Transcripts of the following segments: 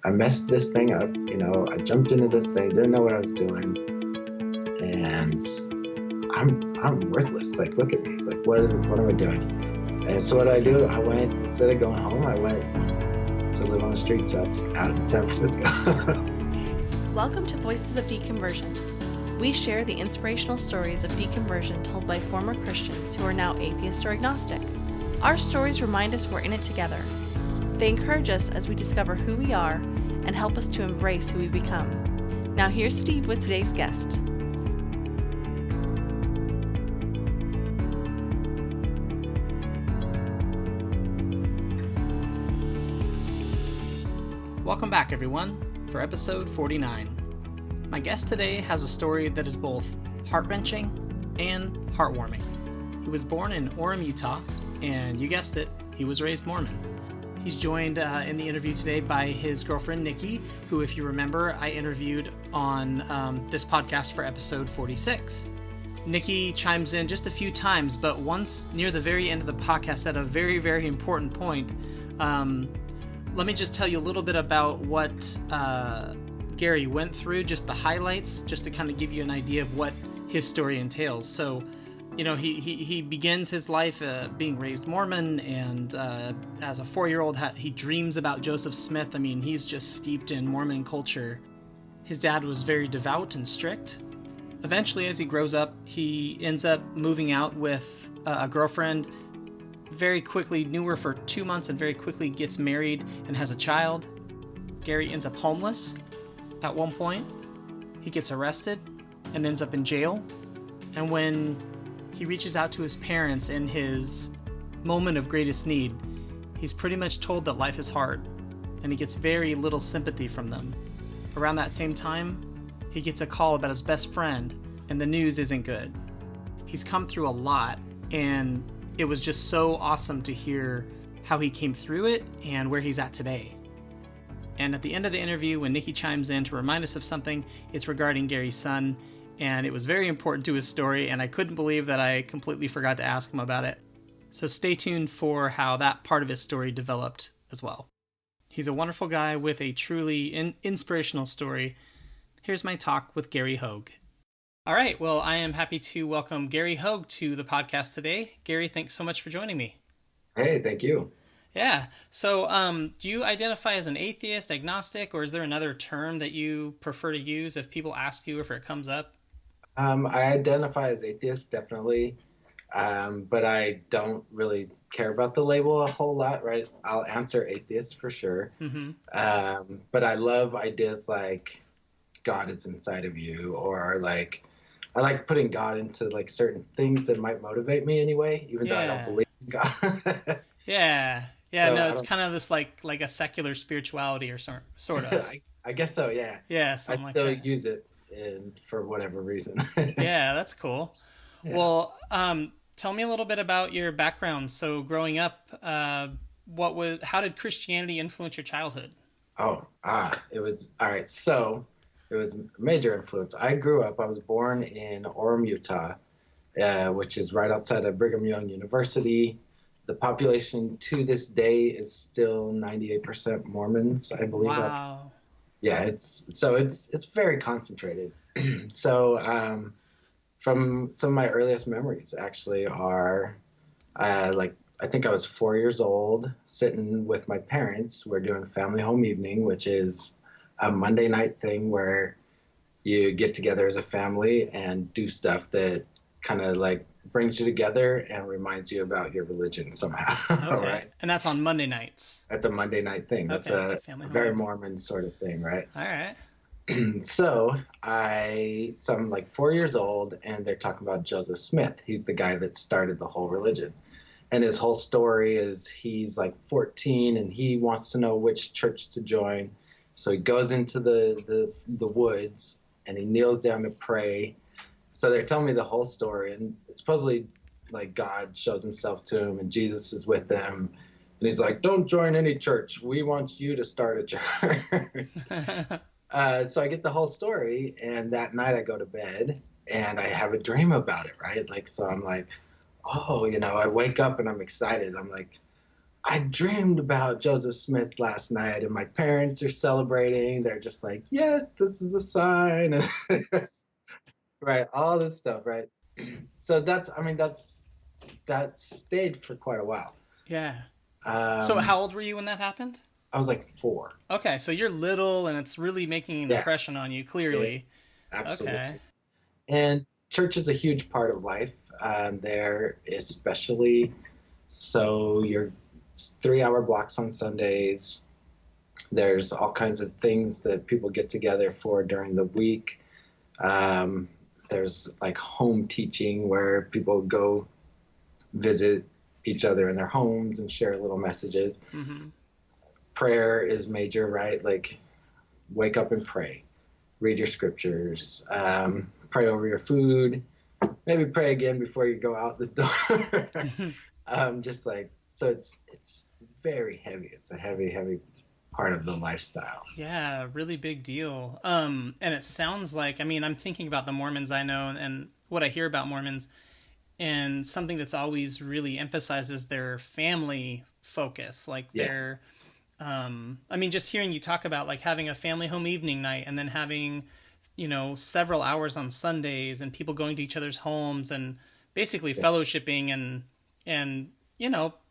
I messed this thing up. I jumped into this thing, didn't know what I was doing, and I'm worthless. Like, look at me. Like, what am I doing? And so what I do, I went, instead of going home, I went to live on the streets out in San Francisco. Welcome to Voices of Deconversion. We share the inspirational stories of deconversion told by former Christians who are now atheist or agnostic. Our stories remind us we're in it together. They encourage us as we discover who we are and help us to embrace who we become. Now here's Steve with today's guest. Welcome back, everyone, for episode 49. My guest today has a story that is both heart-wrenching and heartwarming. He was born in Orem, Utah, and you guessed it, he was raised Mormon. He's joined in the interview today by his girlfriend, Nikki, who, if you remember, I interviewed on this podcast for episode 46. Nikki chimes in just a few times, but once near the very end of the podcast at a very, very important point, let me just tell you a little bit about what Gary went through, just the highlights, just to kind of give you an idea of what his story entails. So, he begins his life being raised Mormon, and as a 4-year-old, he dreams about Joseph Smith. I mean, he's just steeped in Mormon culture. His dad was very devout and strict. Eventually, as he grows up, he ends up moving out with a girlfriend. Very quickly knew her for 2 months and very quickly gets married and has a child. Gary ends up homeless at one point. He gets arrested and ends up in jail. And when he reaches out to his parents in his moment of greatest need, he's pretty much told that life is hard, and he gets very little sympathy from them. Around that same time, he gets a call about his best friend, and the news isn't good. He's come through a lot, and it was just so awesome to hear how he came through it and where he's at today. And at the end of the interview, when Nikki chimes in to remind us of something, it's regarding Gary's son, and it was very important to his story, and I couldn't believe that I completely forgot to ask him about it. So stay tuned for how that part of his story developed as well. He's a wonderful guy with a truly inspirational story. Here's my talk with Gary Hogue. All right, well, I am happy to welcome Gary Hogue to the podcast today. Gary, thanks so much for joining me. Hey, thank you. Yeah. So do you identify as an atheist, agnostic, or is there another term that you prefer to use if people ask you, if it comes up? I identify as atheist, definitely, but I don't really care about the label a whole lot, right? I'll answer atheist for sure. Mm-hmm. But I love ideas like God is inside of you, or like I like putting God into like certain things that might motivate me anyway, even though I don't believe in God. Yeah. So No, it's kind of this like a secular spirituality or sort of. I guess so, yeah. Yeah, I still use it for whatever reason. Yeah, that's cool. Yeah. Well, tell me a little bit about your background. So growing up, how did Christianity influence your childhood? It was, all right. So it was a major influence. I was born in Orem, Utah, which is right outside of Brigham Young University. The population to this day is still 98% Mormons, I believe. Wow. Yeah, it's very concentrated. So from some of my earliest memories actually are I think I was 4 years old, sitting with my parents. We're doing family home evening, which is a Monday night thing where you get together as a family and do stuff that kind of like brings you together and reminds you about your religion somehow. Okay. Right? And that's on Monday nights. That's a Monday night thing. That's a very Mormon sort of thing, right? All right. So I'm like 4 years old, and they're talking about Joseph Smith. He's the guy that started the whole religion. And his whole story is he's like 14 and he wants to know which church to join. So he goes into the woods and he kneels down to pray. So they're telling me the whole story, and supposedly like God shows himself to him and Jesus is with them. And he's like, don't join any church. We want you to start a church. So I get the whole story, and that night I go to bed and I have a dream about it, right? Like, so I'm like, I wake up and I'm excited. I'm like, I dreamed about Joseph Smith last night, and my parents are celebrating. They're just like, yes, this is a sign. Right, all this stuff, right? So that stayed for quite a while. Yeah. So Um, how old were you when that happened? I was like 4. Okay, so you're little and it's really making an Yeah, impression on you, it, clearly. Okay. absolutely. And church is a huge part of life there, especially. So you're 3-hour blocks on Sundays. There's all kinds of things that people get together for during the week. Um, there's like home teaching where people go visit each other in their homes and share little messages. Mm-hmm. Prayer is major, right? Like wake up and pray, read your scriptures, pray over your food, maybe pray again before you go out the door. Just like, so it's very heavy. It's a heavy part of the lifestyle. Yeah, really big deal. And it sounds like, I mean, I'm thinking about the Mormons I know and what I hear about Mormons, and something that's always really emphasized is their family focus. Like Yes. their, I mean, just hearing you talk about like having a family home evening night and then having, several hours on Sundays and people going to each other's homes and basically Yeah. fellowshipping and,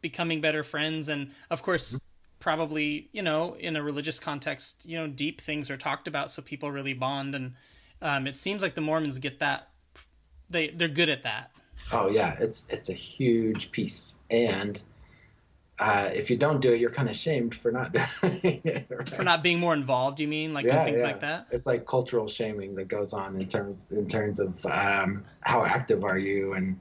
becoming better friends. And of course, probably, in a religious context, deep things are talked about. So people really bond. And, it seems like the Mormons get that. They're good at that. Oh yeah, it's a huge piece, and if you don't do it, you're kind of shamed for not doing it. For Right? not being more involved, you mean, like in Yeah, things yeah. like that? It's like cultural shaming that goes on in terms of how active are you, and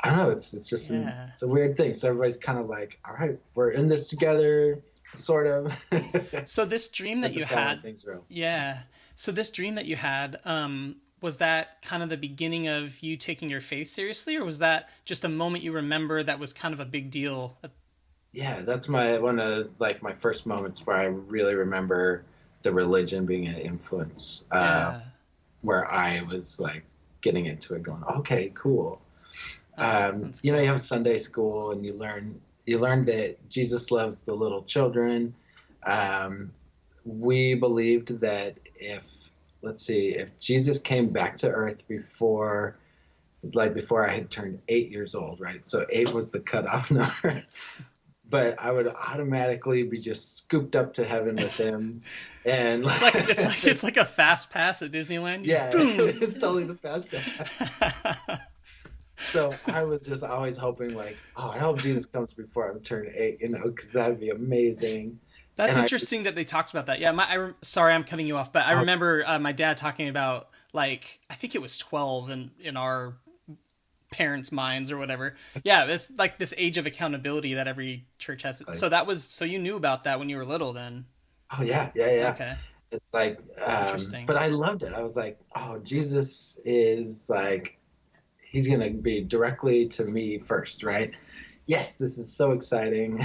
I don't know. It's just Yeah. it's a weird thing. So everybody's kind of like, all right, we're in this together, sort of. So this dream that But the you family had, thing's real. yeah. So this dream that you had, was that kind of the beginning of you taking your faith seriously, or was that just a moment you remember that was kind of a big deal? Yeah, that's my one of like my first moments where I really remember the religion being an influence, Yeah. where I was like getting into it, going, okay, cool. That's You cool. have Sunday school, and you learn that Jesus loves the little children. Um, we believed that if Jesus came back to Earth before I had turned 8 years old, right? So 8 was the cutoff number. But I would automatically be just scooped up to heaven with It's him, and it's like a fast pass at Disneyland. You just yeah, boom. it's totally the fast pass. So I was just always hoping, like, oh, I hope Jesus comes before I'm turned 8, because that'd be amazing. That's And I, interesting that they talked about that. Yeah, sorry, I'm cutting you off, but I oh, remember my dad talking about, like, I think it was 12 in our parents' minds or whatever. Yeah, it's like this age of accountability that every church has. like, So you knew about that when you were little then. oh yeah, yeah, yeah. Okay. It's like, Interesting. but I loved it. I was like, oh, Jesus is like, he's gonna be directly to me first, right? Yes, this is so exciting.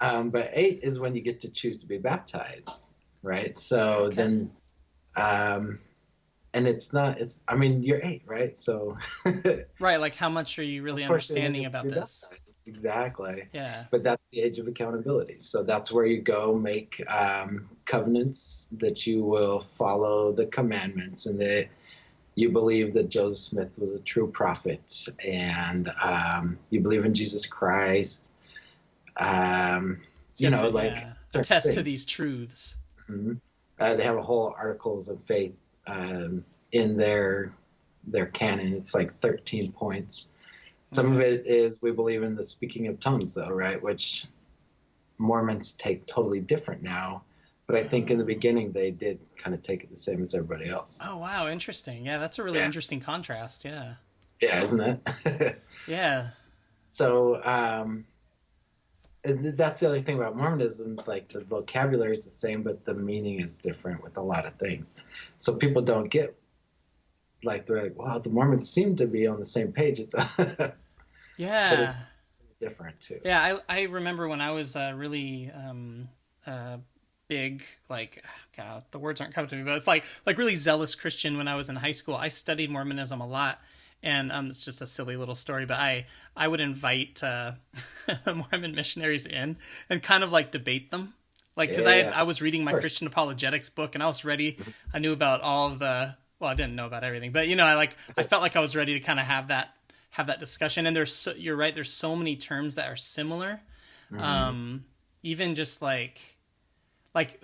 But 8 is when you get to choose to be baptized, right? So Okay. then, and I mean, you're 8, right? So, Right, like how much are you of really course you're going understanding to about be this? baptized. Exactly. Yeah. But that's the age of accountability. So that's where you go make covenants that you will follow the commandments, and that you believe that Joseph Smith was a true prophet, and you believe in Jesus Christ. Um, So you have to, like yeah, certain attest to things. these truths. Mhm. They have a whole articles of faith in their canon. It's like 13 points. Some of Okay. it is we believe in the speaking of tongues, though, right? Which Mormons take totally different now. But I think in the Oh. beginning they did kind of take it the same as everybody else. Oh, wow, interesting. Yeah, that's a really Yeah, interesting contrast. Yeah. yeah, isn't it? Yeah. So that's the other thing about Mormonism. Like the vocabulary is the same, but the meaning is different with a lot of things. So people don't get like they're like, wow, the Mormons seem to be on the same page. It's but Yeah. it's different too. Yeah, I remember when I was really big, like, God, the words aren't coming to me, but it's like really zealous Christian when I was in high school. I studied Mormonism a lot, And it's just a silly little story, but I would invite Mormon missionaries in and kind of like debate them. Like, because Yeah, I was reading of my course. Christian apologetics book and I was ready. Mhm. I knew about all of well, I didn't know about everything, but I felt like I was ready to kind of have that discussion. And you're right. There's so many terms that are similar. Mhm. Even just like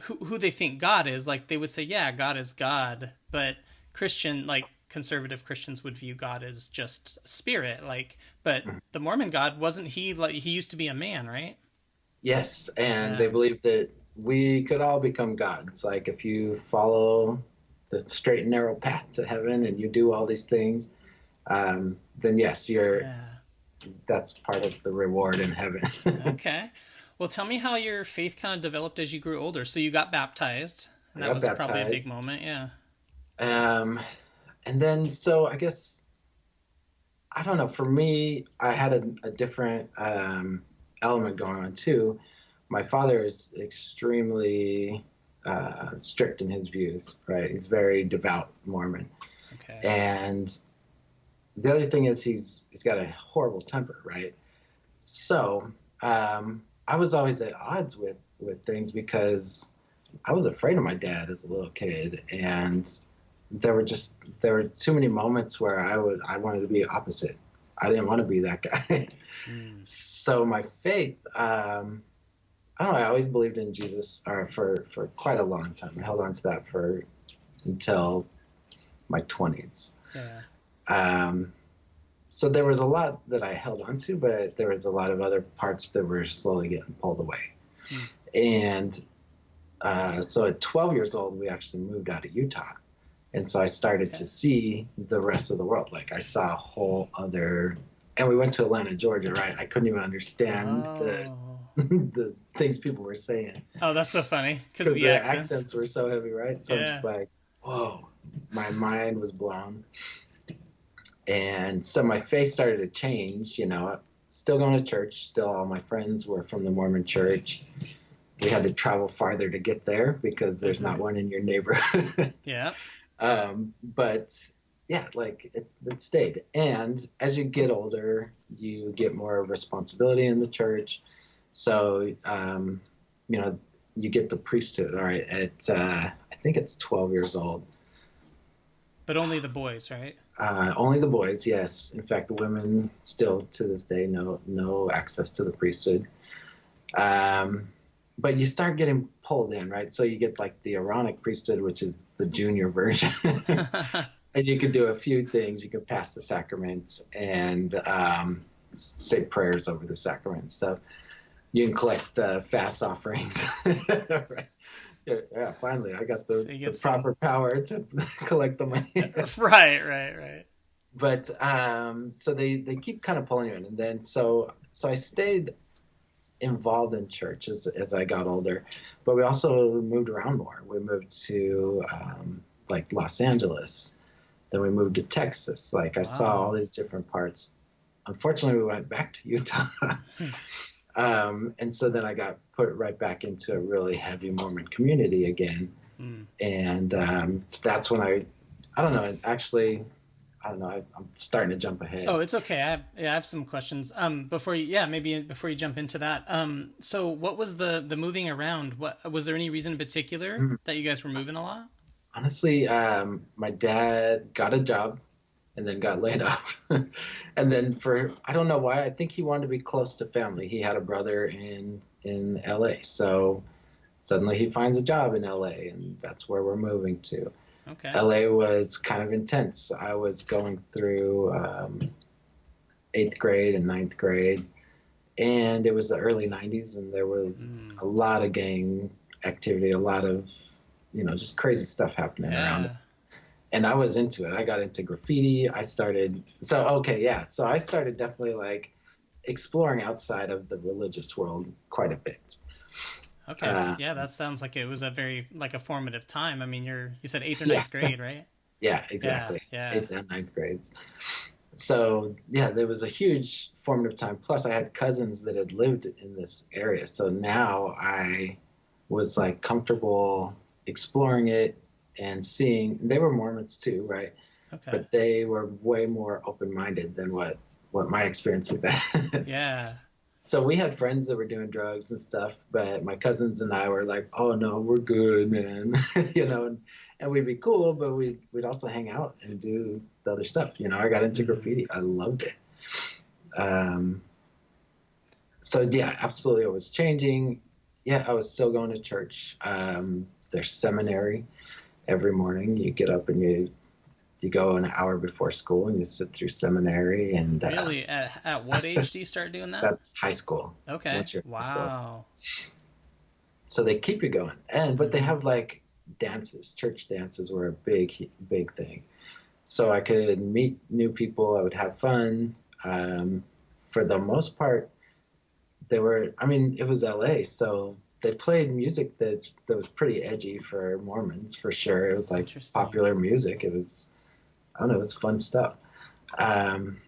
who they think God is. Like they would say, yeah, God is God, but conservative Christians would view God as just spirit. But Mhm. the Mormon God, wasn't he like, he used to be a man, right? Yes, and they Yeah. believe that we could all become gods. Like if you follow the straight and narrow path to heaven and you do all these things, then yes, Yeah. that's part of the reward in heaven. Okay. Well, tell me how your faith kind of developed as you grew older. So you got baptized, and I that got was probably a big baptized. moment. Yeah. Um, and then, so I guess, I don't know, for me, I had a different element going on too. My father is extremely strict in his views, right? He's very devout Mormon. Okay. And the other thing is he's got a horrible temper, right? So I was always at odds with things because I was afraid of my dad as a little kid, and there were too many moments where I wanted to be opposite. I didn't want to be that guy. Mm. So my faith, I don't know. I always believed in Jesus, for quite a long time. I held on to that for until my 20s. Yeah. Um, so there was a lot that I held on to, but there was a lot of other parts that were slowly getting pulled away. Mm. And so at 12 years old, we actually moved out of Utah. And so I started Okay. to see the rest of the world. Like I saw a whole other, and we went to Atlanta, Georgia, right? I couldn't even understand the Oh. the things people were saying Oh, that's so funny because because the the accents. accents were so heavy, right? So I'm Yeah. just like, whoa, my mind was blown. And so my faith started to change, still going to church, still all my friends were from the Mormon church. We had to travel farther to get there because there's Mm-hmm. not one in your neighborhood. Yeah. But yeah, like it stayed. And as you get older, you get more responsibility in the church. So, you get the priesthood. All right. I think it's 12 years old. But only the boys, right? Only the boys, yes. In fact, women still to this day no access to the priesthood. Um, but you start getting pulled in, right? So you get like the Aaronic priesthood, which is the junior version. And you can do a few things. You can pass the sacraments and say prayers over the sacrament and stuff. You can collect fast offerings. Right. Yeah, finally, I got So the, you the get some. proper power to collect the money. Right. But so they keep kind of pulling you in. And then so I stayed involved in church as I got older, but we also moved around more. We moved to like Los Angeles. Then we moved to Texas. Like I saw all Wow. these different parts. Unfortunately, we went back to Utah. And so then I got put right back into a really heavy Mormon community again. Mm. And so that's when I don't know, actually, I don't know, I'm starting to jump ahead. Oh, it's okay. I have some questions. Maybe before you jump into that. So what was the moving around? What was there any reason in particular Mhm. that you guys were moving a lot? Honestly, my dad got a job and then got laid off. And then I don't know why, I think he wanted to be close to family. He had a brother in LA. So suddenly he finds a job in LA, and that's where we're moving to. Okay. LA was kind of intense. I was going through eighth grade and ninth grade, and it was the early 90s, and there was Mm. a lot of gang activity, a lot of, just crazy stuff happening around Yeah. us. And I was into it. I got into graffiti. So I started definitely like exploring outside of the religious world quite a bit. Okay. Uh, Yeah, that sounds like it was a very like a formative time. I mean, you said eighth or yeah, ninth grade, right? yeah, Yeah. exactly. Yeah. Eighth and ninth grades. So yeah, there was a huge formative time. Plus, I had cousins that had lived in this area, so now I was like comfortable exploring it and seeing. They were Mormons too, right? Okay. but they were way more open-minded than what my experience had been. Yeah. So we had friends that were doing drugs and stuff, but my cousins and I were like, "Oh no, we're good, man," and we'd be cool, but we'd also hang out and do the other stuff. I got into graffiti. I loved it. Um, so yeah, absolutely, it was changing. Yeah, I was still going to church. There's seminary every morning. You get up and you go an hour before school and you sit through seminary, and Really? At what age do you start doing that? that's high school. Okay. Once you're in high school, Wow. so they keep you going. But they have like dances. Church dances were a big thing. So I could meet new people. I would have fun. For the most part, it was LA, so they played music that was pretty edgy for Mormons, for sure. It was like Interesting. popular music. It was, I don't know, it was fun stuff. Um,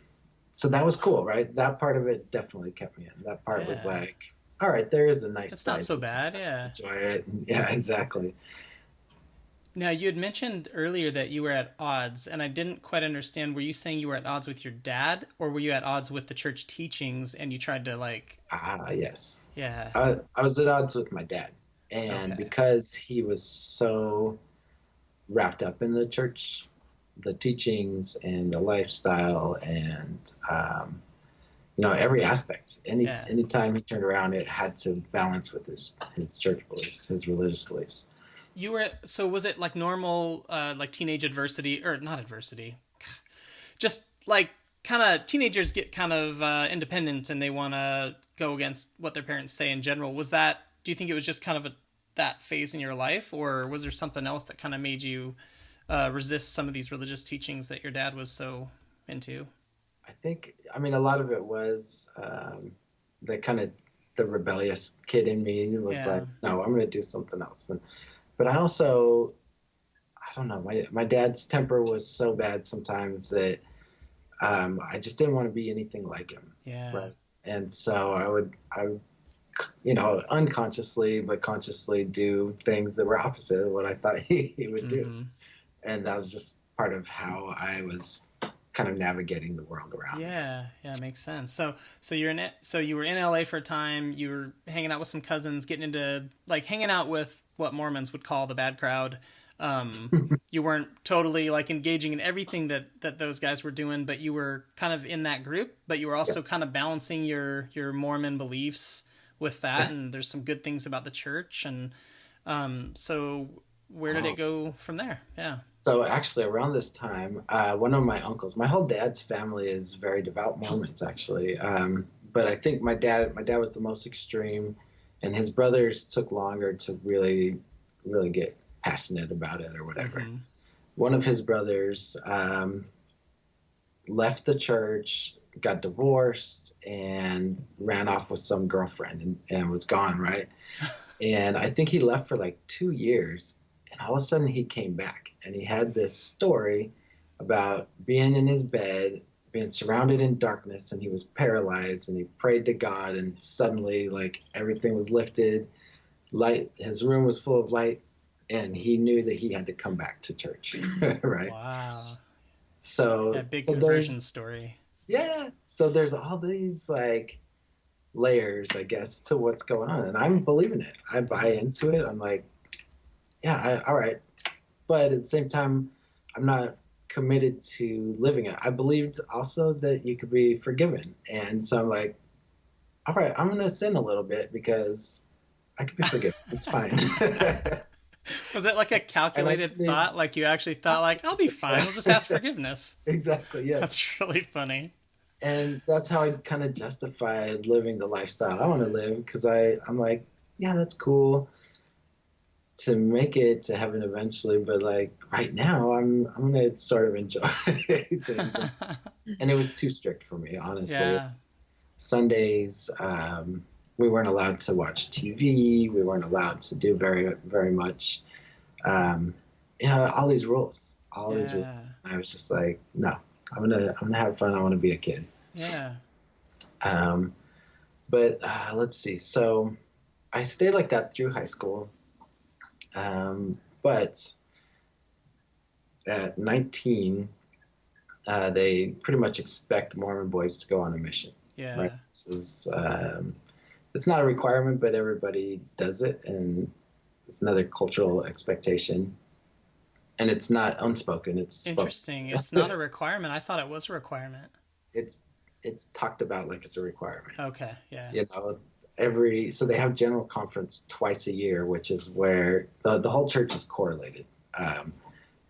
so that was cool, right? That part of it definitely kept me in. That part was Yeah. like, all right, there is a nice It's side not so to this. bad, yeah. Enjoy it. Yeah, exactly. Now, you had mentioned earlier that you were at odds, and I didn't quite understand. Were you saying you were at odds with your dad, or were you at odds with the church teachings and you tried to, like, Yes. yeah, I was at odds with my dad. And okay, because he was so wrapped up in the church, the teachings and the lifestyle and every aspect. yeah. Anytime he turned around, it had to balance with his church beliefs, his religious beliefs. You were, so was it like normal, like teenage adversity, or not adversity, just like kind of teenagers get kind of independent and they want to go against what their parents say in general. Do you think it was just kind of that phase in your life, or was there something else that kind of made you resist some of these religious teachings that your dad was so into? I think, a lot of it was the kind of the rebellious kid in me was Yeah. like, no, I'm going to do something else. But I also, I don't know, my dad's temper was so bad sometimes that I just didn't want to be anything like him. Yeah. Right. And so I would, unconsciously but consciously do things that were opposite of what I thought he would do. Mm-hmm. And that was just part of how I was kind of navigating the world around me. Yeah, yeah, makes sense. So you were in LA for a time. You were hanging out with some cousins, getting into like hanging out with what Mormons would call the bad crowd. You weren't totally like engaging in everything that those guys were doing, but you were kind of in that group. But you were also Yes. kind of balancing your Mormon beliefs with that. And there's Yes. some good things about the church. And so where did it go from there? Yeah. So actually, around this time, one of my uncles, my whole dad's family is very devout Mormons, actually. But I think my dad was the most extreme, and his brothers took longer to really, really get passionate about it or whatever. Mm-hmm. One of his brothers left the church, got divorced, and ran off with some girlfriend and was gone, right? And I think he left for like 2 years. And all of a sudden he came back and he had this story about being in his bed, being surrounded in darkness, and he was paralyzed and he prayed to God and suddenly like everything was lifted. Light, his room was full of light, and he knew that he had to come back to church. Right. Wow. So, That big so conversion there's, story. yeah. So there's all these like layers, I guess, to what's going on. And I'm believing it. I buy into it. I'm like, yeah, all right. But at the same time, I'm not committed to living it. I believed also that you could be forgiven. And so I'm like, all right, I'm going to sin a little bit because I could be forgiven. It's fine. Was it like a calculated thought? Like you actually thought, like, I'll be fine. I'll just ask forgiveness. Exactly. Yeah. That's really funny. And that's how I kind of justified living the lifestyle I want to live, because I'm like, yeah, that's cool to make it to heaven eventually, but like right now I'm gonna sort of enjoy things. And it was too strict for me, honestly. Yeah. Sundays, we weren't allowed to watch TV. We weren't allowed to do very, very much. All these rules, these rules. I was just like, no, I'm gonna have fun. I want to be a kid. Yeah. But let's see. So I stayed like that through high school. But at 19, They pretty much expect Mormon boys to go on a mission. Right? Yeah. This is it's not a requirement, but everybody does it, and it's another cultural expectation. And it's not unspoken; it's spoken. Interesting. It's not a requirement. I thought it was a requirement. it's it's talked about like it's a requirement. Okay. Yeah. You know, so they have general conference twice a year, which is where the whole church is correlated,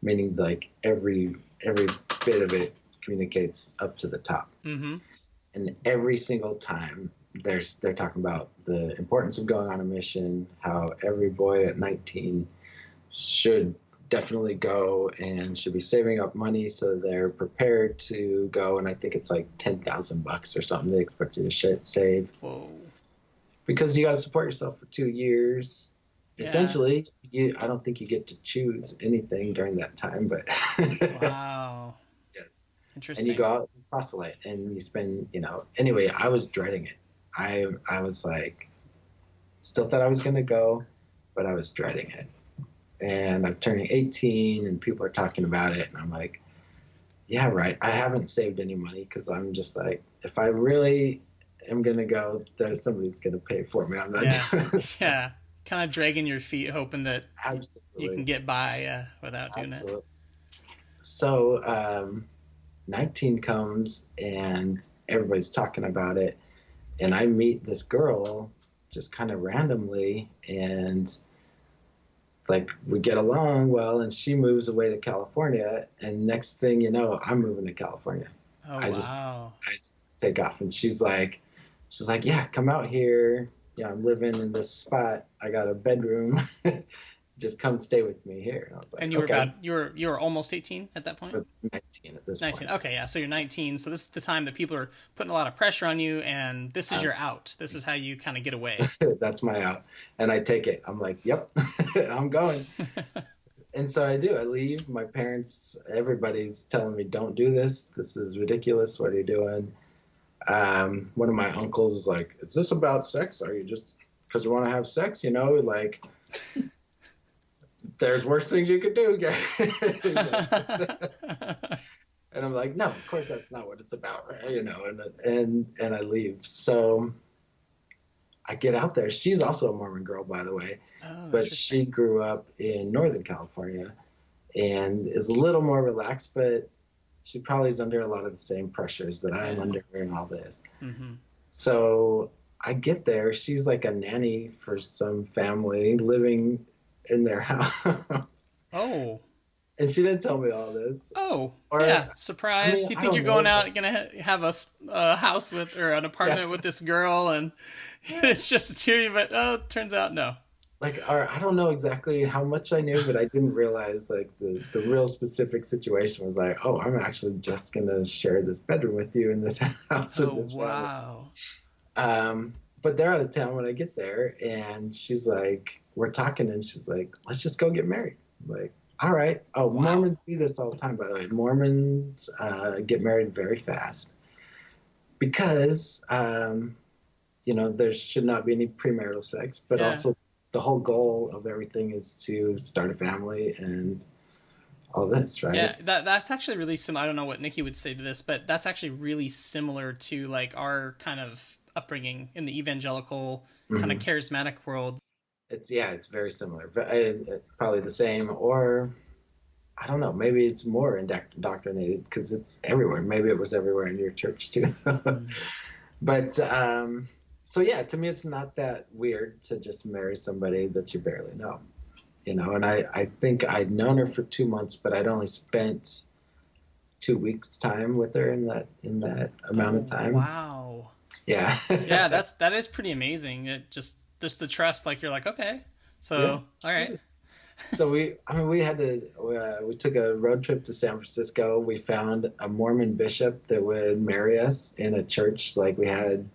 meaning like every bit of it communicates up to the top. Mm-hmm. And every single time they're talking about the importance of going on a mission, how every boy at 19 should definitely go and should be saving up money so they're prepared to go. And I think it's like $10,000 or something they expect you to save. Whoa. Because you got to support yourself for 2 years. Yeah. Essentially, I don't think you get to choose anything during that time, but Wow. yes. Interesting. And you go out and proselyte and you spend, anyway, I was dreading it. I was like, still thought I was going to go, but I was dreading it. And I'm turning 18 and people are talking about it. And I'm like, yeah, right. I haven't saved any money because I'm just like, if I really am going to go, there's somebody that's going to pay for me. I'm not doing it. Yeah. Kind of dragging your feet, hoping that Absolutely. you can get by without doing Absolutely. it. So 19 comes and everybody's talking about it. And I meet this girl just kind of randomly, and like we get along well, and she moves away to California, and next thing you know, I'm moving to California. Oh, I wow. just take off, and she's like, yeah, come out here. Yeah, I'm living in this spot. I got a bedroom. Just come stay with me here. And I was like, and you were you were almost 18 at that point? I was 19 at this 19. point. Okay, yeah. So you're 19. So this is the time that people are putting a lot of pressure on you, and this is your out. This is how you kind of get away. That's my out. And I take it. I'm like, yep, I'm going. And so I do. I leave. My parents, everybody's telling me, don't do this. This is ridiculous. What are you doing? One of my uncles is like, is this about sex? Are you just because you want to have sex? Like, there's worse things you could do. And I'm like, no, of course that's not what it's about, right? And I leave. So I get out there. She's also a Mormon girl, by the way, but she grew up in Northern California and is a little more relaxed, but she probably is under a lot of the same pressures that I'm under and all this. Mm-hmm. So I get there. She's like a nanny for some family living in their house. Oh. And she didn't tell me all this. Oh, yeah. Surprise. You think you're going out going to have a house with or an apartment with this girl and it's just a two, but turns out no. Like, I don't know exactly how much I knew, but I didn't realize like the real specific situation was like, oh, I'm actually just going to share this bedroom with you in this house with this wow. family. But they're out of town when I get there, and she's like, we're talking, and she's like, let's just go get married. I'm like, all right. Oh, wow. Mormons do this all the time, by the way. Mormons get married very fast because, there should not be any premarital sex, but also the whole goal of everything is to start a family and all this, right? Yeah, that's actually really similar. I don't know what Nikki would say to this, but that's actually really similar to like our kind of upbringing in the evangelical kind of charismatic world. It's very similar. Probably the same, or I don't know, maybe it's more indoctrinated because it's everywhere. Maybe it was everywhere in your church too. But so yeah, to me, it's not that weird to just marry somebody that you barely know, and I think I'd known her for 2 months, but I'd only spent 2 weeks time with her in that amount of time. Wow. Yeah. Yeah, that is pretty amazing. It just the trust, like you're like, okay, so all right. So we took a road trip to San Francisco. We found a Mormon bishop that would marry us in a church. Like we had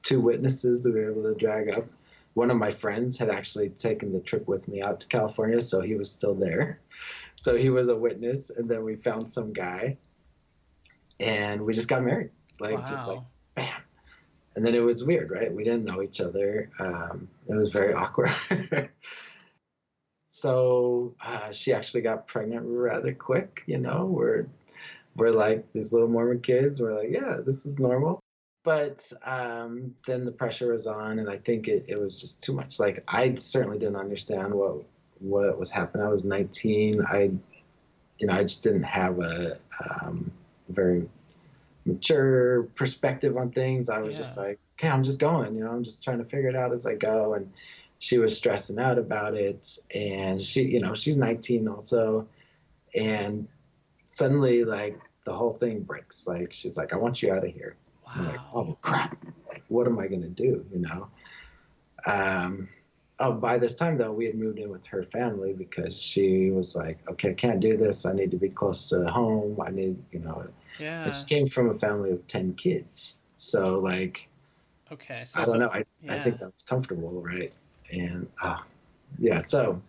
2 witnesses that we were able to drag up. One of my friends had actually taken the trip with me out to California, so he was still there. So he was a witness, and then we found some guy, and we just got married. Just like bam. And then it was weird, right? We didn't know each other. It was very awkward. So she actually got pregnant rather quick, we're like these little Mormon kids. We're like, yeah, this is normal. But then the pressure was on, and I think it was just too much. Like, I certainly didn't understand what was happening. I was 19. I just didn't have a very mature perspective on things. I was just like, okay, I'm just going. I'm just trying to figure it out as I go. And she was stressing out about it, and she's 19 also, and suddenly, like, the whole thing breaks. Like, she's like, I want you out of here. Wow. I'm like, oh crap, like, what am I gonna do? By this time though, we had moved in with her family because she was like, okay, I can't do this. I need to be close to home. I need, Yeah. And she came from a family of 10 kids. So, like, okay, I don't know. I think that's comfortable, right? And so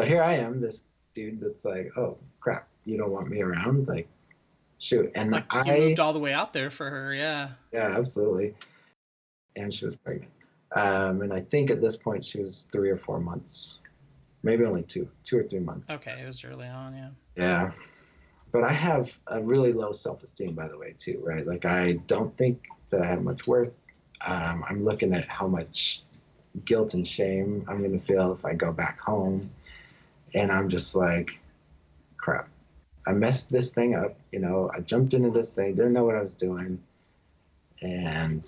here I am, this dude that's like, oh crap, you don't want me around? Like, shoot. And like, you moved all the way out there for her. Yeah absolutely. And she was pregnant, and I think at this point she was 3 or 4 months, maybe only 2 or 3 months. Okay, it was early on. Yeah, but I have a really low self-esteem, by the way, too, right? Like, I don't think that I have much worth. I'm looking at how much guilt and shame I'm going to feel if I go back home, and I'm just like, crap, I messed this thing up. I jumped into this thing, didn't know what I was doing, and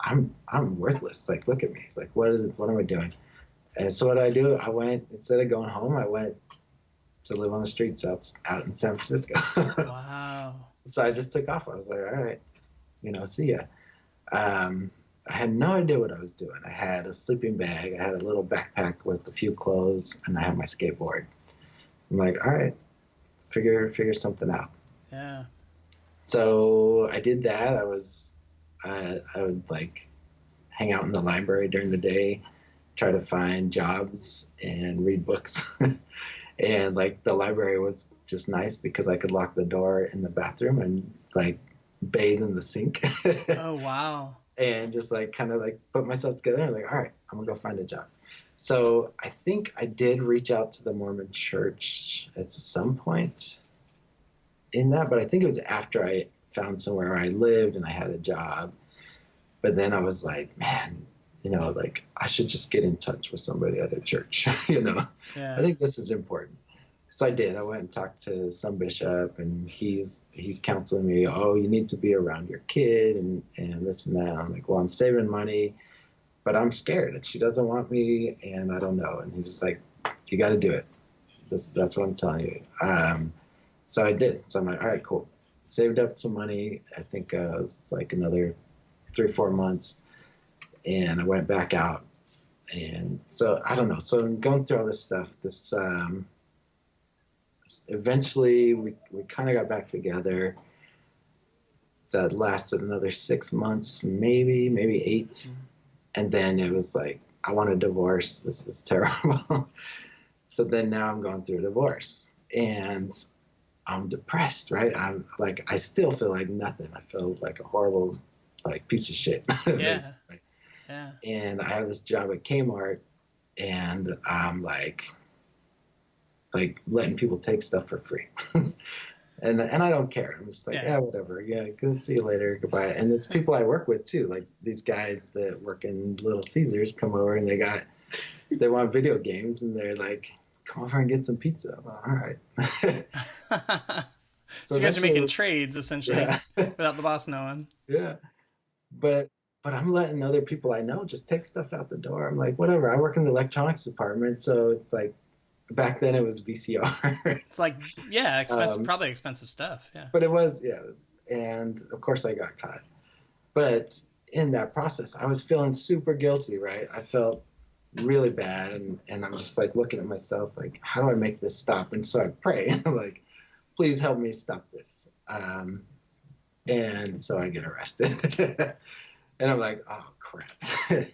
I'm worthless. Like, look at me. Like, what am I doing? And so what I do, I went, instead of going home, I went to live on the streets out in San Francisco. Wow. So I just took off. I was like, all right, see ya. I had no idea what I was doing. I had a sleeping bag. I had a little backpack with a few clothes, and I had my skateboard. I'm like, all right, figure something out. Yeah. So I did that. I would, like, hang out in the library during the day, try to find jobs and read books. And, like, the library was just nice because I could lock the door in the bathroom and, like, bathe in the sink. Oh, wow. And just, like, kind of, like, put myself together and, like, all right, I'm gonna go find a job. So I think I did reach out to the Mormon church at some point in that, but I think it was after I found somewhere I lived and I had a job. But then I was like, man, like, I should just get in touch with somebody at a church. Yeah. I think this is important. So I did. I went and talked to some bishop, and he's counseling me. Oh, you need to be around your kid and this and that. I'm like, well, I'm saving money, but I'm scared, and she doesn't want me, and I don't know. And he's just like, you got to do it. That's what I'm telling you. So I did. So I'm like, all right, cool. Saved up some money. I think it was like another 3 or 4 months, and I went back out. And so I don't know. So I'm going through all this stuff. Eventually we kind of got back together. That lasted another 6 months, maybe 8. Mm-hmm. And then it was like, I want a divorce. This is terrible. So then now I'm going through a divorce, and I'm depressed, right? I'm like, I still feel like nothing. I feel like a horrible, like, piece of shit. Yeah. Yeah. And I have this job at Kmart, and I'm like letting people take stuff for free. and I don't care. I'm just like, yeah, whatever. Yeah, good. See you later. Goodbye. And it's people I work with too. Like, these guys that work in Little Caesars come over, and they want video games, and they're like, come over and get some pizza. Well, all right. So you guys are making trades, essentially, without the boss knowing. Yeah. But I'm letting other people I know just take stuff out the door. I'm like, whatever. I work in the electronics department, so it's like, back then it was VCR. It's like, yeah, expensive, probably expensive stuff. Yeah. But it was, and of course I got caught. But in that process, I was feeling super guilty, right? I felt really bad, and I'm just like looking at myself like, how do I make this stop? And so I pray. I'm like, please help me stop this. And so I get arrested. And I'm like, oh crap.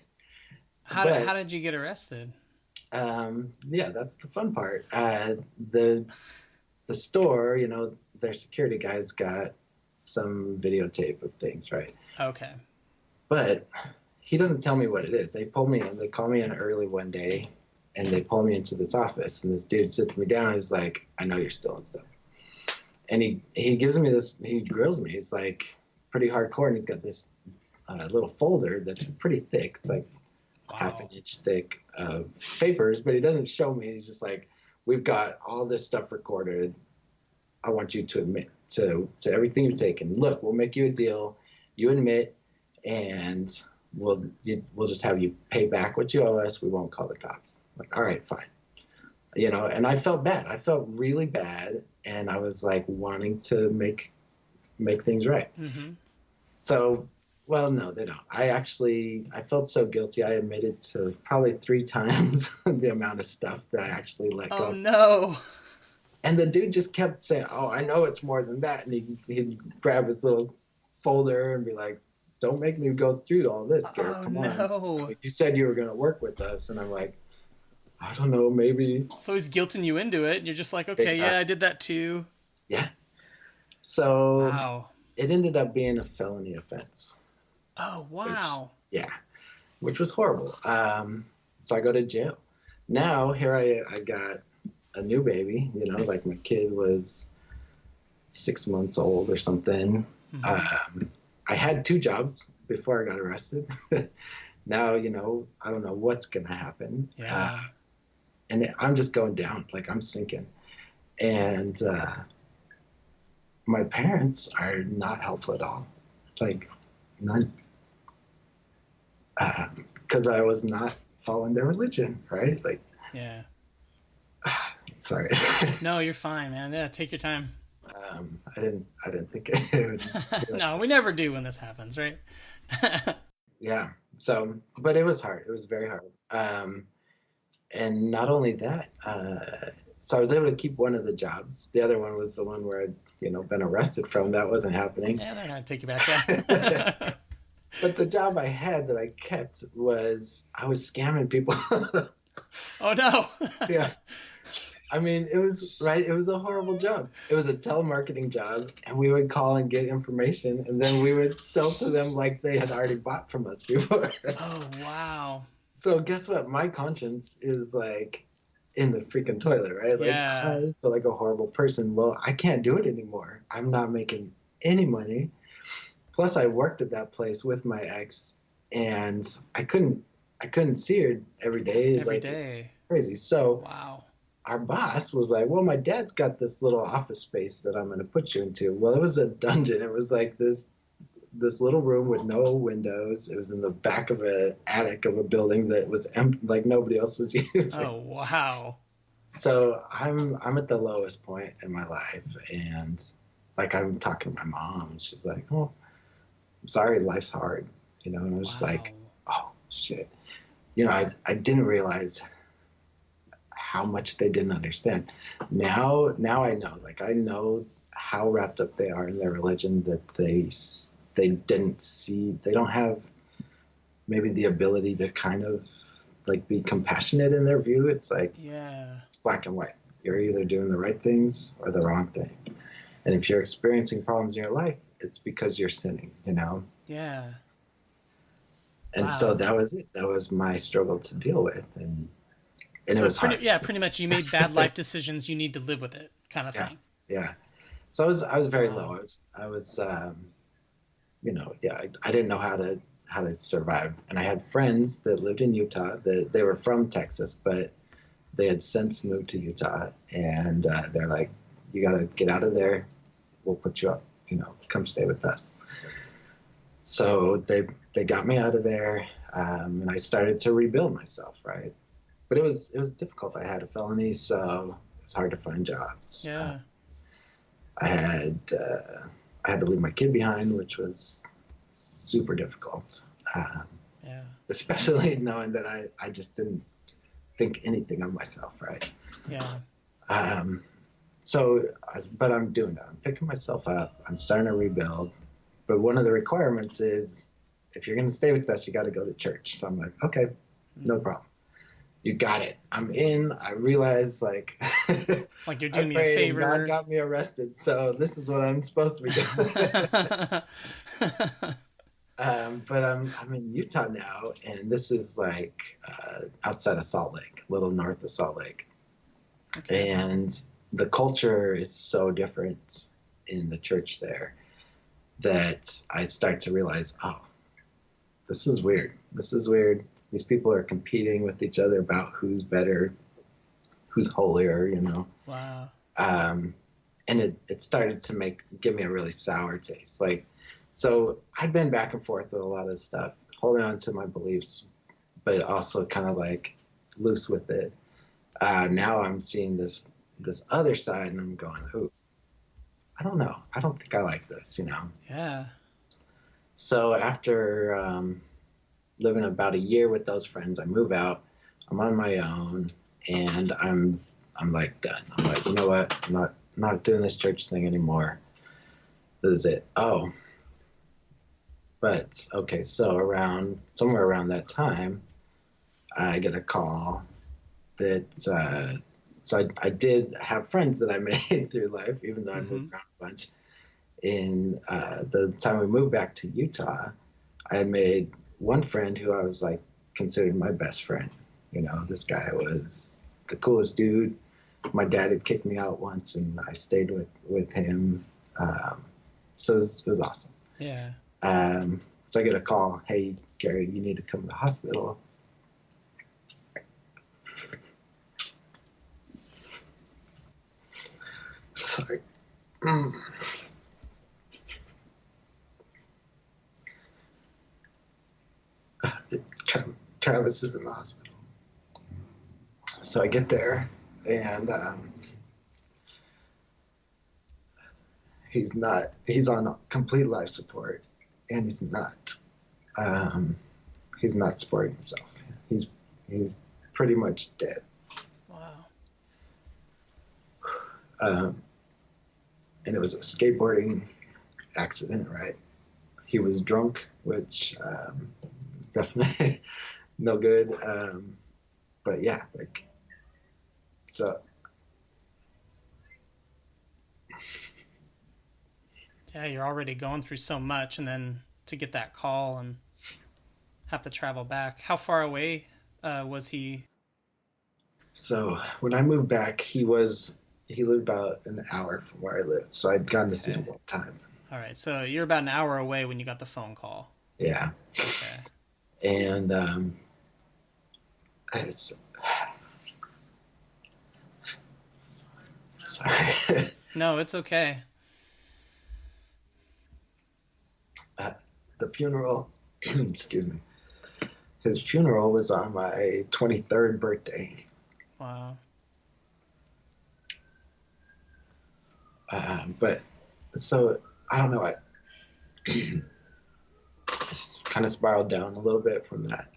How did you get arrested? Yeah, that's the fun part. The store, their security guys got some videotape of things, right? Okay. But he doesn't tell me what it is. They pull me in. They call me in early one day, and they pull me into this office. And this dude sits me down. He's like, I know you're stealing stuff. And he gives me this, he grills me. He's like pretty hardcore, and he's got this little folder that's pretty thick. It's like half an inch thick of papers, but he doesn't show me. He's just like, we've got all this stuff recorded. I want you to admit to everything you've taken. Look, we'll make you a deal. You admit, and we'll just have you pay back what you owe us. We won't call the cops. Like, all right, fine. You know, and I felt bad. I felt really bad, and I was like wanting to make things right. Mm-hmm. So, well, no, they don't. I felt so guilty. I admitted to probably 3 times the amount of stuff that I actually let go. Oh, no. And the dude just kept saying, oh, I know it's more than that. And he'd grab his little folder and be like, don't make me go through all this, Garrett. Come on. You said you were going to work with us. And I'm like, I don't know, maybe. So he's guilting you into it. And you're just like, okay, yeah, I did that too. Yeah. So wow. It ended up being a felony offense. Oh, wow. Which was horrible. So I go to jail. Now, here I got a new baby, you know, like my kid was 6 months old or something. Mm-hmm. I had 2 jobs before I got arrested. Now, you know, I don't know what's going to happen. Yeah. And I'm just going down, like I'm sinking. And my parents are not helpful at all. Like, none. Because I was not following their religion, right? Like, yeah. Sorry. No, you're fine, man. Yeah, take your time. I didn't think it would be like no, we never do when this happens, right? Yeah. So, but it was hard. It was very hard. And not only that, so I was able to keep one of the jobs. The other one was the one where I'd, you know, been arrested from. That wasn't happening. Yeah, they're gonna take you back. Yeah. But the job I had that I kept was I was scamming people. Oh no. Yeah. I mean, it was right. It was a horrible job. It was a telemarketing job, and we would call and get information, and then we would sell to them like they had already bought from us before. Oh, wow. So guess what? My conscience is like in the freaking toilet, right? Like, yeah. I feel like a horrible person. Well, I can't do it anymore. I'm not making any money. Plus, I worked at that place with my ex, and I couldn't see her every day. Every day. Crazy. So wow. Our boss was like, well, my dad's got this little office space that I'm going to put you into. Well, it was a dungeon. It was like this little room with no windows. It was in the back of an attic of a building that was empty, like nobody else was using. Oh, wow. So I'm at the lowest point in my life, and like I'm talking to my mom, and she's like, oh, I'm sorry, life's hard. You know, and I was just like, oh, shit. You know, I didn't realize how much they didn't understand. Now I know. Like, I know how wrapped up they are in their religion, that they didn't see. They don't have maybe the ability to kind of like be compassionate in their view. It's like, yeah, it's black and white. You're either doing the right things or the wrong thing. And if you're experiencing problems in your life, it's because you're sinning, you know? Yeah. And so that was it. That was my struggle to deal with. And so it was hard. Yeah, pretty much you made bad life decisions. You need to live with it, kind of thing. Yeah. So I was very low. I was you know, I didn't know how to survive. And I had friends that lived in Utah. They were from Texas, but they had since moved to Utah. And they're like, you got to get out of there. We'll put you up, you know, come stay with us. So they got me out of there, and I started to rebuild myself, right? But it was difficult. I had a felony, so it's hard to find jobs. Yeah. I had to leave my kid behind, which was super difficult. Yeah. Especially knowing that I just didn't think anything of myself, right? Yeah. But I'm doing that. I'm picking myself up. I'm starting to rebuild. But one of the requirements is, if you're going to stay with us, you got to go to church. So I'm like, okay, no problem. You got it. I'm in. I realize, like, like you're doing me a favor. God got me arrested, so this is what I'm supposed to be doing. But I'm in Utah now, and this is like outside of Salt Lake, a little north of Salt Lake. Okay. And the culture is so different. in the church there that I start to realize, oh, this is weird. This is weird. These people are competing with each other about who's better, who's holier, you know. Wow. And it started to give me a really sour taste. Like, so I've been back and forth with a lot of stuff, holding on to my beliefs, but also kind of like loose with it. Now I'm seeing this other side, and I'm going, ooh, I don't know. I don't think I like this, you know. Yeah. So after living about a year with those friends, I move out. I'm on my own, and I'm like done. I'm like, you know what? I'm not doing this church thing anymore. This is it. Oh, but okay. So somewhere around that time, I get a call that. So I did have friends that I made through life, even though I moved around a bunch. In the time we moved back to Utah, I had made one friend who I was like considered my best friend. You know, this guy was the coolest dude. My dad had kicked me out once, and I stayed with him. So it was awesome. Yeah. So I get a call, hey, Gary, you need to come to the hospital. Sorry. Travis is in the hospital. So I get there, and he's on complete life support, and he's not supporting himself. He's pretty much dead. Wow. And it was a skateboarding accident, right? He was drunk, which definitely no good. But yeah, like, so. Yeah, you're already going through so much, and then to get that call and have to travel back. How far away was he? So when I moved back, he lived about an hour from where I lived, so I'd gotten to see him one time. All right, so you're about an hour away when you got the phone call. Yeah. Okay. And sorry. No, it's okay. The funeral, excuse me. His funeral was on my 23rd birthday. Wow. But so I don't know. I kind of spiraled down a little bit from that.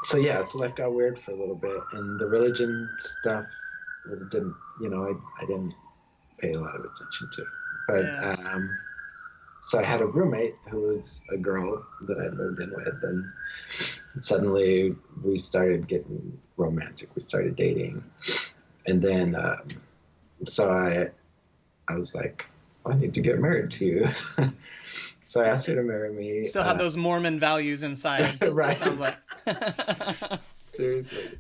So yeah, so life got weird for a little bit, and the religion stuff didn't, you know, I didn't pay a lot of attention to. But Yeah. So I had a roommate who was a girl that I'd moved in with, and suddenly we started getting romantic. We started dating, and then so I was like, I need to get married to you. So I asked her to marry me. Still had those Mormon values inside. Right. Sounds like. Seriously.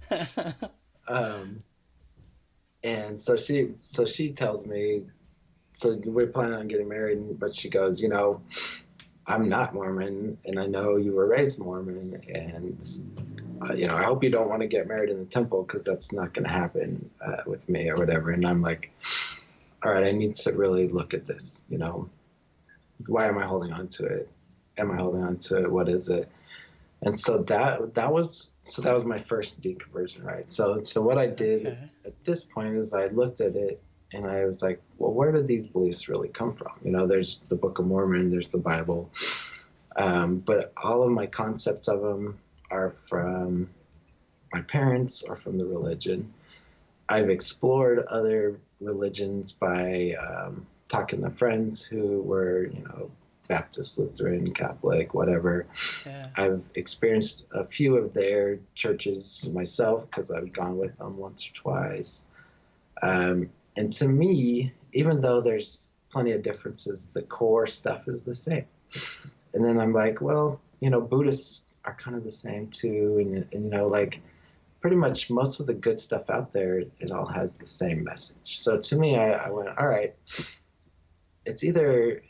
And so she tells me, so we're planning on getting married, but she goes, you know, I'm not Mormon, and I know you were raised Mormon, and you know, I hope you don't want to get married in the temple, because that's not going to happen with me or whatever. And I'm like, all right, I need to really look at this. You know, why am I holding on to it? Am I holding on to it? What is it? And so that was my first deconversion, right? So what I did at this point is I looked at it, and I was like, well, where did these beliefs really come from? You know, there's the Book of Mormon, there's the Bible, but all of my concepts of them are from my parents or from the religion. I've explored other religions by talking to friends who were, you know, Baptist, Lutheran, Catholic, whatever. Yeah. I've experienced a few of their churches myself because I've gone with them once or twice. And to me, even though there's plenty of differences, the core stuff is the same. And then I'm like, well, you know, Buddhists are kind of the same too. And you know, like pretty much most of the good stuff out there, it all has the same message. So to me, I went, all right, it's either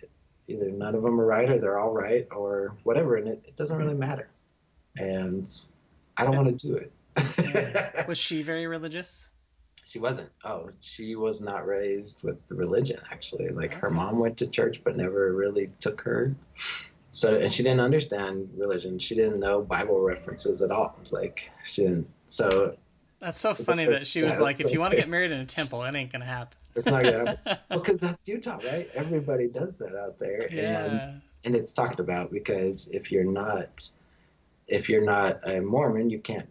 none of them are right or they're all right or whatever, and it doesn't really matter. And I don't want to do it. Yeah. Was she very religious? She wasn't. Oh, she was not raised with the religion, actually. Like her Okay. mom went to church, but never really took her. So, and she didn't understand religion. She didn't know Bible references at all. Like she didn't. So, That's so so funny that she was like, if you want to like, get married in a temple, it ain't gonna happen. it's not gonna happen. Well, because that's Utah, right? Everybody does that out there, Yeah. and it's talked about because if you're not a Mormon, you can't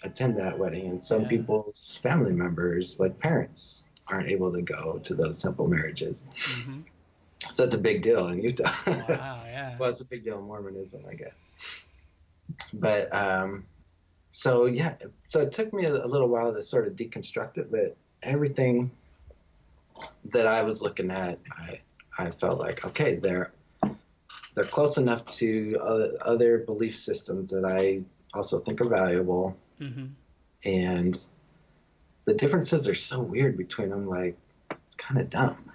attend that wedding, and some Yeah. people's family members, like parents, aren't able to go to those temple marriages. Mm-hmm. So it's a big deal in Utah. Wow. Yeah. Well, it's a big deal in Mormonism, I guess. But so yeah, so it took me a little while to sort of deconstruct it, but everything that I was looking at, I felt like, okay, they're close enough to other belief systems that I also think are valuable. Mm-hmm. And the differences are so weird between them, like it's kind of dumb.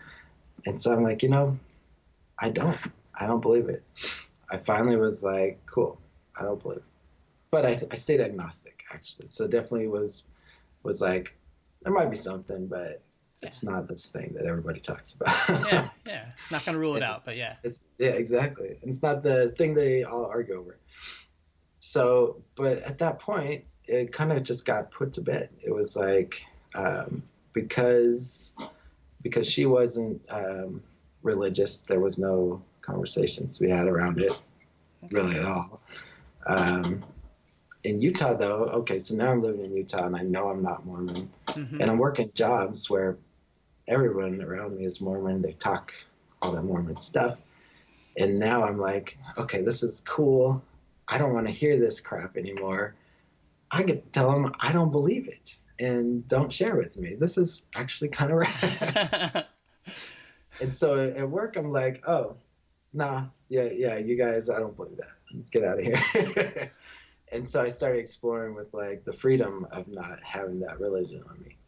And so I'm like, I don't believe it. I finally was like, cool, I don't believe it. But I stayed agnostic, actually. So definitely was like, there might be something, but it's not this thing that everybody talks about. Yeah. Not gonna rule it out, but yeah. Yeah, exactly. And it's not the thing they all argue over. So, but at that point, it kind of just got put to bed. It was like, because she wasn't religious, there was no conversations we had around it really at all. In Utah, though, okay, so now I'm living in Utah and I know I'm not Mormon. Mm-hmm. And I'm working jobs where everyone around me is Mormon. They talk all that Mormon stuff. And now I'm like, okay, this is cool. I don't want to hear this crap anymore. I get to tell them I don't believe it and don't share with me. This is actually kind of rad. And so at work, I'm like, oh, nah, yeah, you guys, I don't believe that. Get out of here. And so I started exploring with like the freedom of not having that religion on me.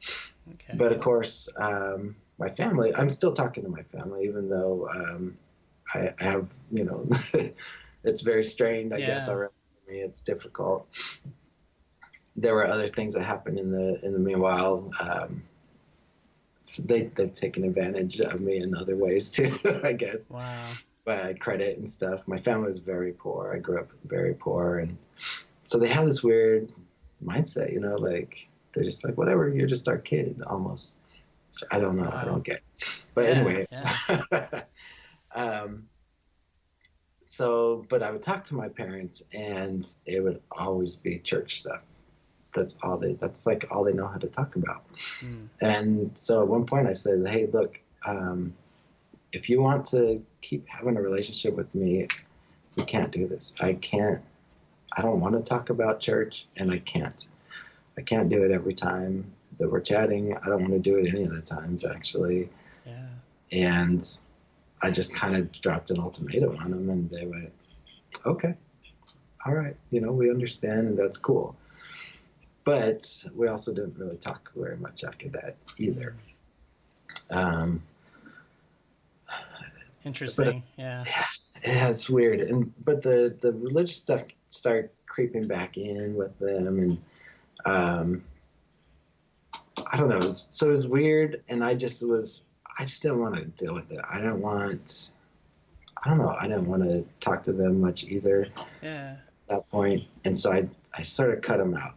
Okay. But of course, my family, I'm still talking to my family, even though I have, it's very strained, I guess, already for me. It's difficult. There were other things that happened in the meanwhile. So they've taken advantage of me in other ways too, I guess. Wow. By credit and stuff. My family was very poor. I grew up very poor, and so they have this weird mindset, like they're just like, whatever, you're just our kid almost. So I don't know. Wow. I don't get. But anyway. But I would talk to my parents, and it would always be church stuff. That's all they know how to talk about. Mm. And so at one point I said, hey, look, if you want to keep having a relationship with me, we can't do this. I don't want to talk about church, and I can't do it every time that we're chatting. I don't want to do it any of the times, actually. Yeah. And I just kind of dropped an ultimatum on them, and they went, okay, all right, we understand, and that's cool. But we also didn't really talk very much after that either. Interesting. Yeah, it's weird. But the religious stuff started creeping back in with them, and I don't know. So it was weird, and I just didn't want to deal with it. I didn't want to talk to them much either. Yeah. At that point, and so I sort of cut them out.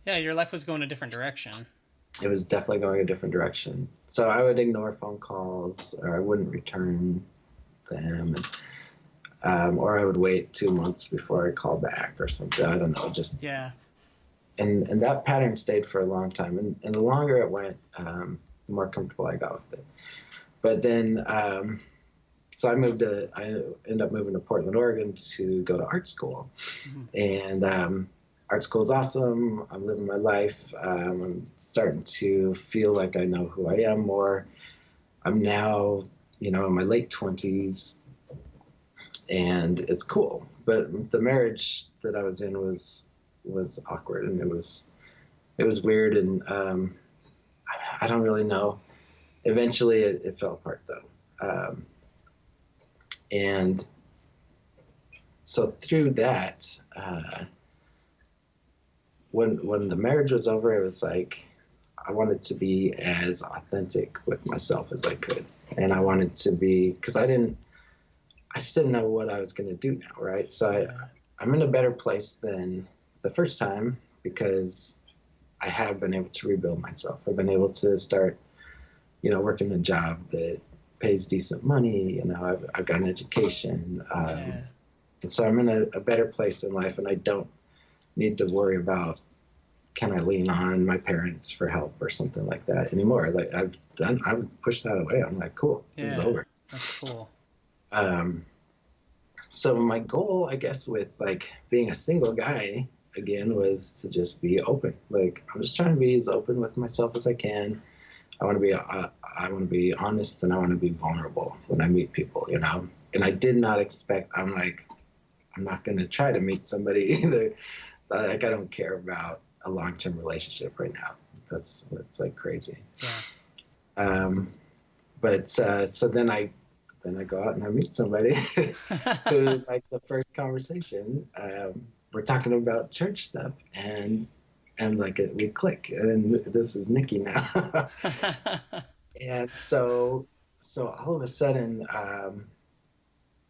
Your life was going a different direction. It was definitely going a different direction. So I would ignore phone calls, or I wouldn't return them, or I would wait 2 months before I call back or something. I don't know, just And that pattern stayed for a long time, and the longer it went, the more comfortable I got with it. But then, so I ended up moving to Portland, Oregon to go to art school, and art school is awesome. I'm living my life. I'm starting to feel like I know who I am more. I'm now, in my late 20s, and it's cool. But the marriage that I was in was was awkward, and it was weird, and I don't really know. Eventually, it fell apart though, and so through that, when the marriage was over, it was like I wanted to be as authentic with myself as I could, and I wanted to be, because I just didn't know what I was going to do now, right? So I'm in a better place than the first time because I have been able to rebuild myself. I've been able to start, working a job that pays decent money. I've got an education. And so I'm in a better place in life, and I don't need to worry about, can I lean on my parents for help or something like that anymore. Like I've pushed that away. I'm like, cool, this is over. That's cool. So my goal, I guess, with like being a single guy again was to just be open. Like I'm just trying to be as open with myself as I can. I want to be honest, and I want to be vulnerable when I meet people, And I did not expect. I'm not going to try to meet somebody either. Like I don't care about a long-term relationship right now. That's like crazy. Yeah. But so then I go out and I meet somebody who, like, the first conversation, we're talking about church stuff, and like we click, and this is Nikki now. And so all of a sudden,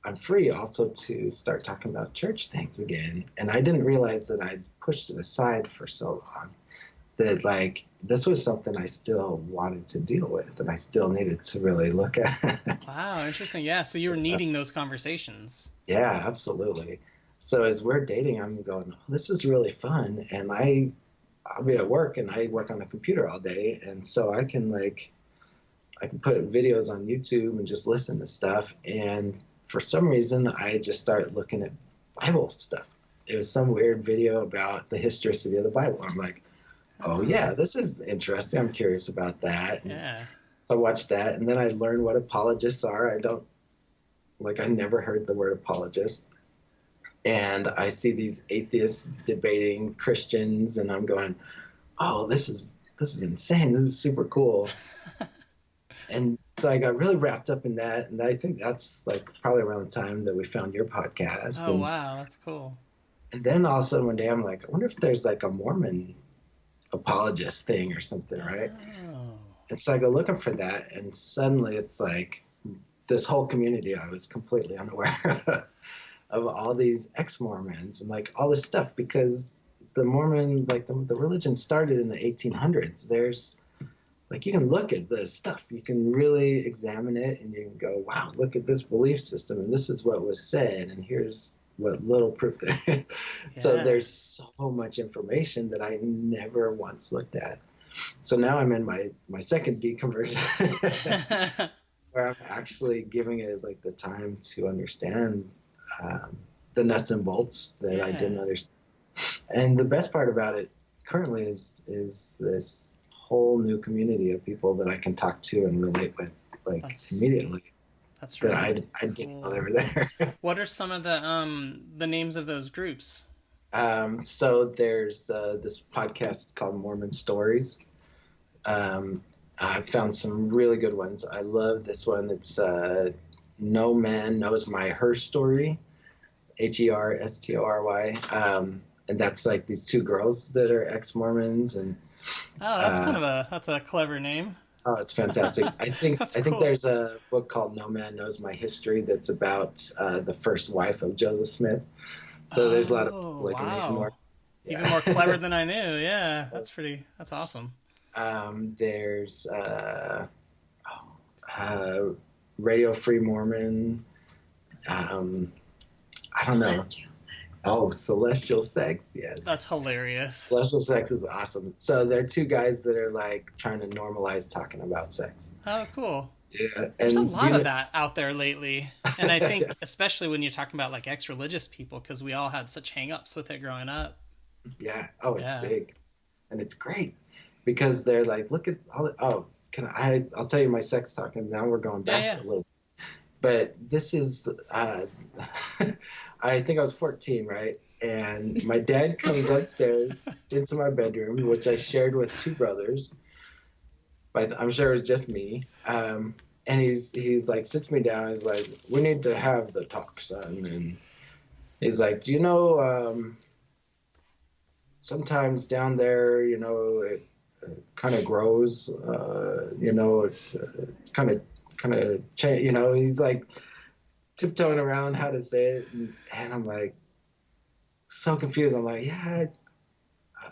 I'm free also to start talking about church things again. And I didn't realize that I'd pushed it aside for so long, that like this was something I still wanted to deal with, and I still needed to really look at. Wow, interesting. Yeah, so you were needing those conversations. Yeah, absolutely. So as we're dating, I'm going, oh, this is really fun. And I'll be at work, and I work on a computer all day. And so I can put videos on YouTube and just listen to stuff. And for some reason, I just started looking at Bible stuff. It was some weird video about the historicity of the Bible. I'm like, oh yeah, this is interesting. I'm curious about that. Yeah. So I watched that, and then I learned what apologists are. I never heard the word apologist. And I see these atheists debating Christians, and I'm going, oh, this is insane. This is super cool. And so I got really wrapped up in that, and I think that's like probably around the time that we found your podcast. Oh, wow, that's cool. And then all of a sudden one day I'm like, I wonder if there's like a Mormon apologist thing or something, right? Oh. And so I go looking for that, and suddenly it's like this whole community I was completely unaware of all these ex-Mormons and like all this stuff, because the Mormon, like the religion started in the 1800s. There's like, you can look at this stuff, you can really examine it, and you can go, wow, look at this belief system, and this is what was said, and here's what little proof there is. So there's so much information that I never once looked at. So now I'm in my second deconversion where I'm actually giving it like the time to understand the nuts and bolts that I didn't understand. And the best part about it currently is this whole new community of people that I can talk to and relate with immediately. That's really that I didn't know they were there. What are some of the names of those groups? So there's this podcast called Mormon Stories. I've found some really good ones. I love this one. It's No Man Knows Her Story, HERSTORY. And that's like these two girls that are ex-Mormons. And oh, that's that's a clever name. Oh, it's fantastic. I think cool. There's a book called No Man Knows My History that's about the first wife of Joseph Smith. So there's a lot of wow. Even more clever than I knew. Yeah, that's awesome. There's Radio Free Mormon. I don't know. Oh, Celestial Sex, yes. That's hilarious. Celestial Sex is awesome. So they're two guys that are like trying to normalize talking about sex. Oh, cool. Yeah. There's a lot of that out there lately. And I think especially when you're talking about like ex-religious people, because we all had such hang-ups with it growing up. Yeah. Oh, it's big. And it's great because they're like, look at all the, I'll tell you my sex talk, and now we're going back a little bit. But this is, I think I was 14, right? And my dad comes upstairs into my bedroom, which I shared with two brothers, but I'm sure it was just me. And he's like, sits me down. He's like, we need to have the talk, son. And he's like, do you know, sometimes down there, it kind of grows, it kind of change, he's like tiptoeing around how to say it. And I'm like, so confused. I'm like,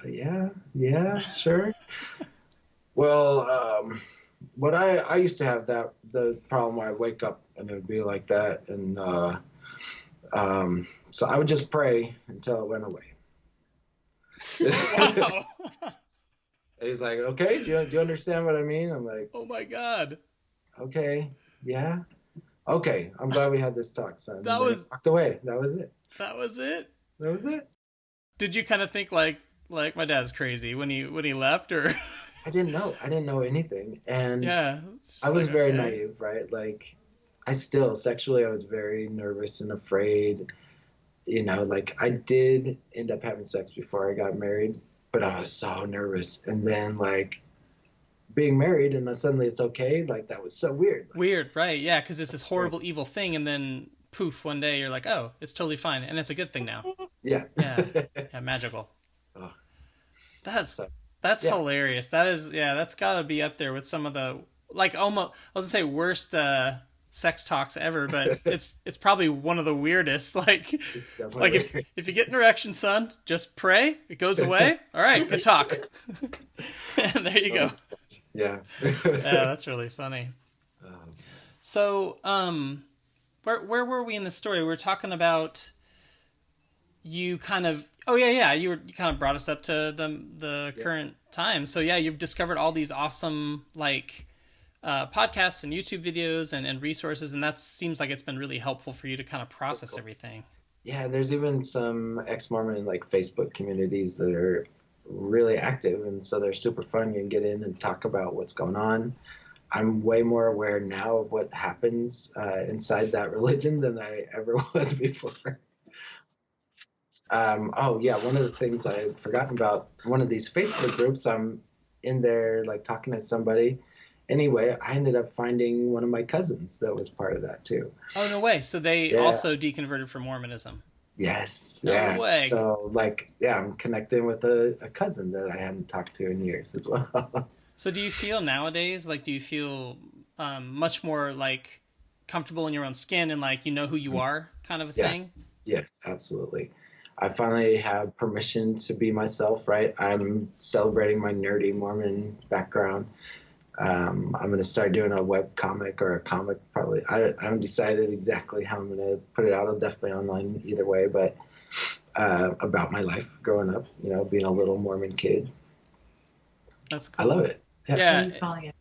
yeah, sure. Well, what I used to have the problem where I wake up and it would be like that, and so I would just pray until it went away. Wow. And he's like, okay, do you understand what I mean? I'm like, Oh my God. okay, yeah, okay. I'm glad we had this talk, son. And That then was he walked away. That was it. that was it. That was it. Did you kind of think like my dad's crazy when he left, or? I didn't know anything, and Yeah, it's just I was like, very okay. naive, right? Like, sexually, I was very nervous and afraid. Like I did end up having sex before I got married, but I was so nervous. And then like being married and then suddenly it's okay, like that was so weird. Like, Weird, right? Yeah, because it's this horrible, strange. evil thing, and then poof, one day you're like, oh, it's totally fine, and it's a good thing now. Yeah. Yeah, yeah, magical. Oh, That's so, that's yeah. hilarious. That's got to be up there with some of the like almost I was gonna say worst sex talks ever, but it's probably one of the weirdest. Like It's like definitely if you get an erection, son, just pray, it goes away. All right, good talk. And there you go. yeah. Yeah, that's really funny. Um, So, where were we in the story? We were talking about you kind of. Oh yeah. You kind of brought us up to the current time. So yeah, you've discovered all these awesome like podcasts and YouTube videos and resources, and that seems like it's been really helpful for you to kind of process cool. everything. Yeah, there's even some ex-Mormon like Facebook communities that are really active, and so they're super fun. You can get in and talk about what's going on. I'm way more aware now of what happens inside that religion than I ever was before. Oh yeah, one of the things I had forgotten about, one of these Facebook groups, I'm in there like talking to somebody. Anyway, I ended up finding one of my cousins that was part of that too. Oh no way! So they Yeah. also deconverted from Mormonism. Yes. No Yeah. way. So like, yeah, I'm connecting with a cousin that I hadn't talked to in years as well. So do you feel nowadays like do you feel much more like comfortable in your own skin and like you know who you are kind of a Yeah. thing? Yes, absolutely. I finally have permission to be myself, right? I'm celebrating my nerdy Mormon background. I'm going to start doing a web comic or a comic probably. I haven't decided exactly how I'm going to put it out. I'll definitely online either way, but about my life growing up, being a little Mormon kid. That's I cool. love it. What are Yeah, you calling it?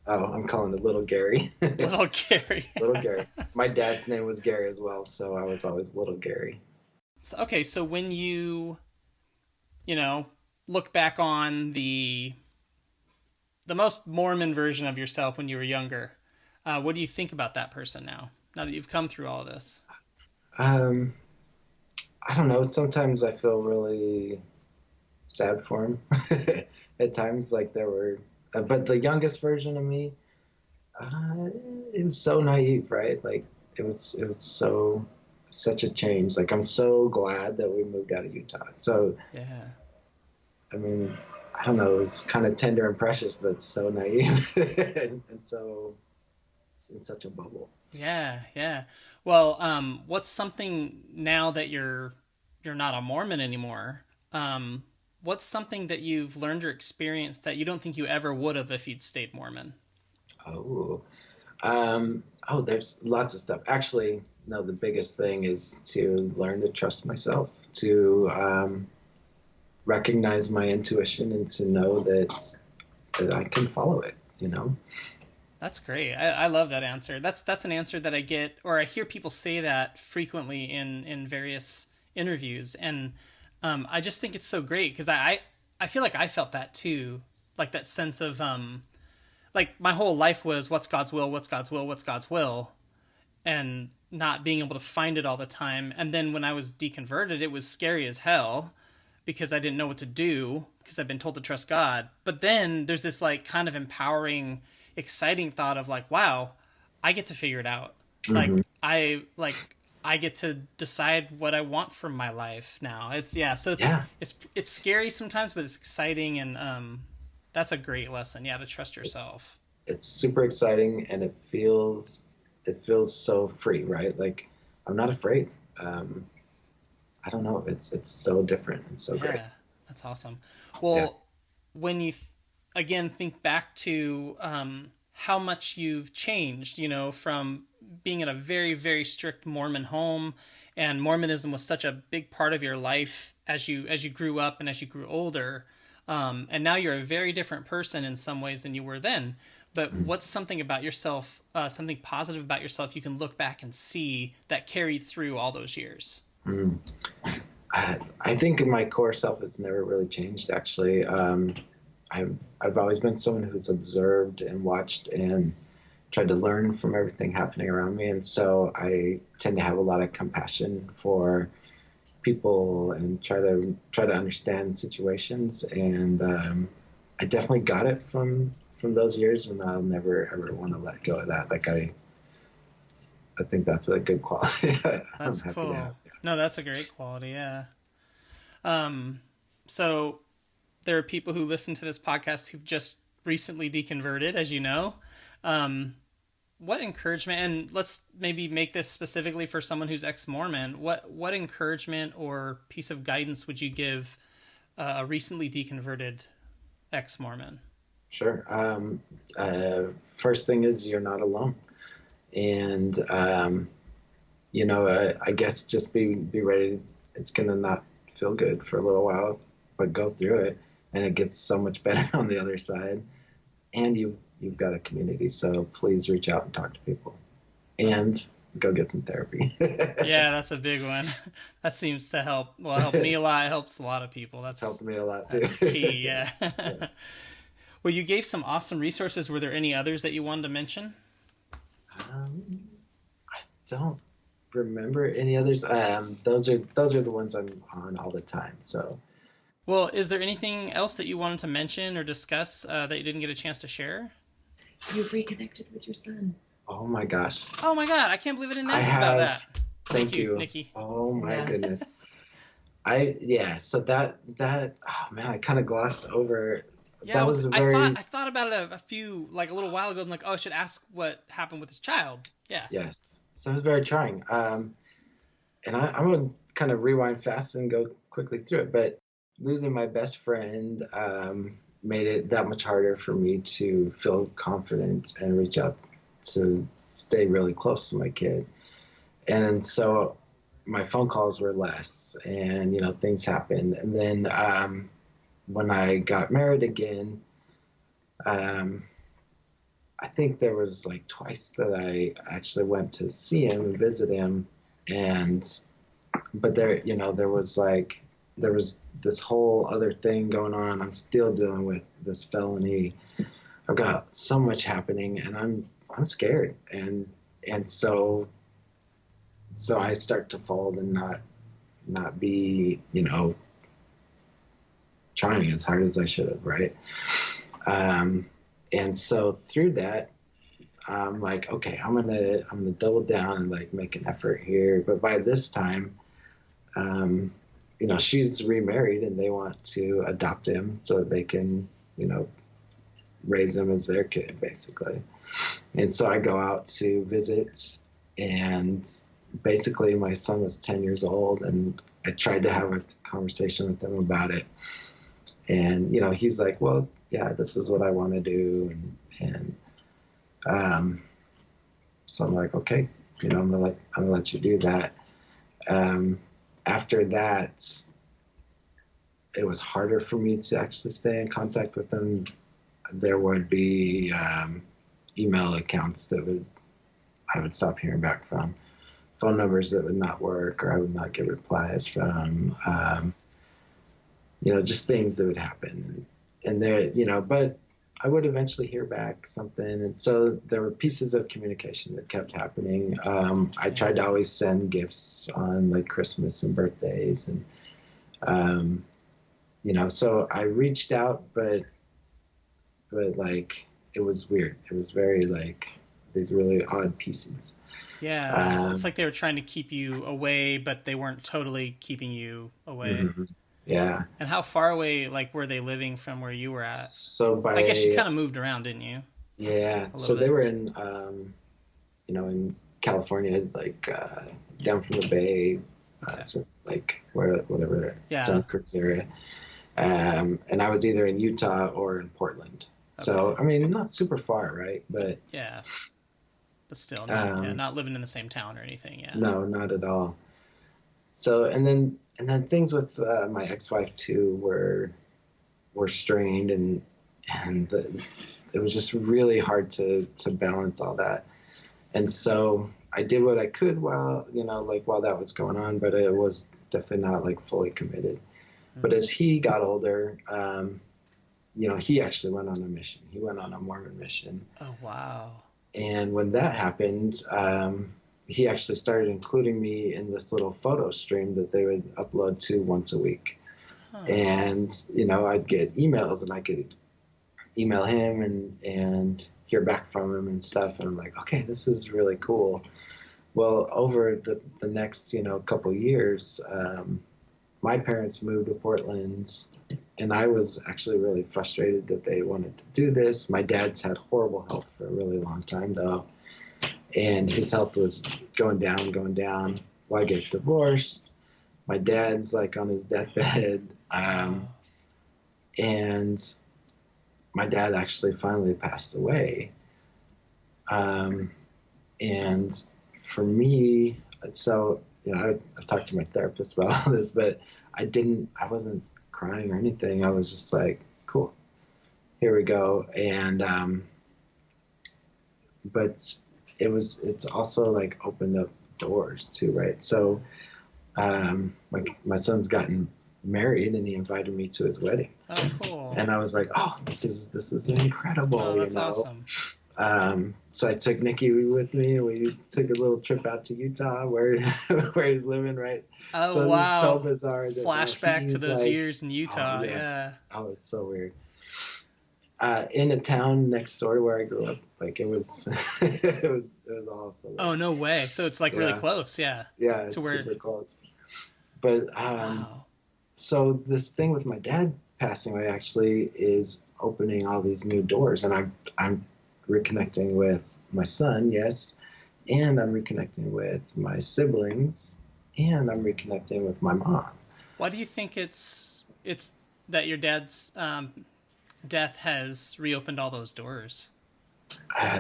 Oh, I'm calling it Little Gary. little Gary. Little Gary. My dad's name was Gary as well, so I was always Little Gary. So, okay, so when look back on the most Mormon version of yourself when you were younger, what do you think about that person now? Now that you've come through all of this. Um, I don't know. Sometimes I feel really sad for him. At times, like there were, but the youngest version of me, it was so naive, right? Like it was such a change. Like I'm so glad that we moved out of Utah. So Yeah. I mean, I don't know. It was kind of tender and precious, but so naive and so in such a bubble. Yeah. Well, what's something now that you're not a Mormon anymore? What's something that you've learned or experienced that you don't think you ever would have if you'd stayed Mormon? Oh, there's lots of stuff. Actually, no, the biggest thing is to learn to trust myself, to recognize my intuition, and to know that I can follow it. That's great. I love that answer. That's an answer that I get, or I hear people say that frequently in various interviews, and I just think it's so great because I feel like I felt that too, like that sense of like my whole life was what's God's will, what's God's will, what's God's will, and not being able to find it all the time. And then when I was deconverted, it was scary as hell because I didn't know what to do because I've been told to trust God. But then there's this like kind of empowering, exciting thought of like, wow, I get to figure it out. Mm-hmm. I get to decide what I want from my life now. So Yeah. it's scary sometimes, but it's exciting, and that's a great lesson. Yeah, to trust yourself. It's super exciting, and it feels so free, right? Like I'm not afraid. I don't know. It's so different and so great. Yeah, that's awesome. Well, Yeah. when you again think back to how much you've changed, from being in a very, very strict Mormon home, and Mormonism was such a big part of your life as you grew up and as you grew older, and now you're a very different person in some ways than you were then. But what's something about yourself, something positive about yourself you can look back and see that carried through all those years? Mm. I think my core self has never really changed, actually. I've always been someone who's observed and watched and tried to learn from everything happening around me, and so I tend to have a lot of compassion for people and try to understand situations. And I definitely got it from those years, and I'll never ever want to let go of that. Like I think that's a good quality. That's I'm happy cool. to have. Yeah. No, that's a great quality. Yeah. So there are people who listen to this podcast who've just recently deconverted, as you know. What encouragement, and let's maybe make this specifically for someone who's ex-Mormon, what encouragement or piece of guidance would you give a recently deconverted ex-Mormon? Sure. First thing is you're not alone. And, I guess just be ready. It's going to not feel good for a little while, but go through it, and it gets so much better on the other side. And you've got a community, so please reach out and talk to people, and go get some therapy. Yeah, that's a big one. That seems to help. Well, it helped me a lot. It helps a lot of people. That's helped me a lot too. That's key. Yeah. Yes. Well, you gave some awesome resources. Were there any others that you wanted to mention? I don't remember any others. Those are the ones I'm on all the time. So. Well, is there anything else that you wanted to mention or discuss that you didn't get a chance to share? You've reconnected with your son. Oh my gosh. Oh my God! I can't believe I didn't ask about that. Thank you, Nikki. Oh my Yeah. goodness. So that oh man, I kind of glossed over. Yeah, That was a very I thought about it a little while ago. I'm like, oh, I should ask what happened with his child. Yeah. yes. So it was very trying. And I'm gonna kind of rewind fast and go quickly through it. But losing my best friend made it that much harder for me to feel confident and reach out to stay really close to my kid. And so my phone calls were less, and things happened. And then when I got married again, I think there was like twice that I actually went to see him and visit him, but there was this whole other thing going on. I'm still dealing with this felony. I've got so much happening, and I'm scared, and so I start to fold and not be trying as hard as I should have, right? And so through that, I'm like, okay, I'm gonna double down and like make an effort here. But by this time, she's remarried, and they want to adopt him so that they can, raise him as their kid, basically. And so I go out to visit, and basically my son was 10 years old, and I tried to have a conversation with him about it. And, he's like, well, yeah, this is what I want to do. And so I'm like, okay, I'm gonna let you do that. After that, it was harder for me to actually stay in contact with them. There would be email accounts that I would stop hearing back from, phone numbers that would not work, or I would not get replies from, just things that would happen. And there, but I would eventually hear back something. And so there were pieces of communication that kept happening. I tried to always send gifts on like Christmas and birthdays. And, so I reached out, but like, it was weird. It was very like these really odd pieces. Yeah, it's like they were trying to keep you away, but they weren't totally keeping you away. Mhm. Yeah. And how far away, like, were they living from where you were at? So I guess you kind of moved around, didn't you? yeah. A So little they bit. were in California, like down from the Bay, Okay. so like whatever Yeah. Santa Cruz area. And I was either in Utah or in Portland. So Okay. I mean, not super far, right? But Yeah. But still, um, not living in the same town or anything. Yeah. no, not at all. So and then things with my ex-wife too were strained, and it was just really hard to balance all that. And so I did what I could while that was going on, but it was definitely not like fully committed. But as he got older, he actually went on a mission. He went on a Mormon mission. Oh wow. And when that happened, he actually started including me in this little photo stream that they would upload to once a week. Huh. And, I'd get emails and I could email him and hear back from him and stuff. And I'm like, okay, this is really cool. Well, over the next, couple years, my parents moved to Portland, and I was actually really frustrated that they wanted to do this. My dad's had horrible health for a really long time, though, and his health was going down. Well, I get divorced. My dad's like on his deathbed, and my dad actually finally passed away. And for me, so I talked to my therapist about all this, but I wasn't crying or anything. I was just like, cool, here we go. And but it's also like opened up doors too, right? So my son's gotten married, and he invited me to his wedding. Oh cool. And I was like, oh, this is incredible. Oh, that's awesome. So I took Nikki with me, and we took a little trip out to Utah where where he's living, right? Oh So wow. this is so bizarre. That Flashback to he's those like, years in Utah. oh, yes. Yeah. Oh, it's so weird. In a town next door to where I grew up, like it was, it was awesome. Oh no way. So it's like really close. Yeah. Yeah, it's super close. But Wow. so this thing with my dad passing away actually is opening all these new doors, and I'm reconnecting with my son, yes, and I'm reconnecting with my siblings, and I'm reconnecting with my mom. Why do you think it's that your dad's death has reopened all those doors?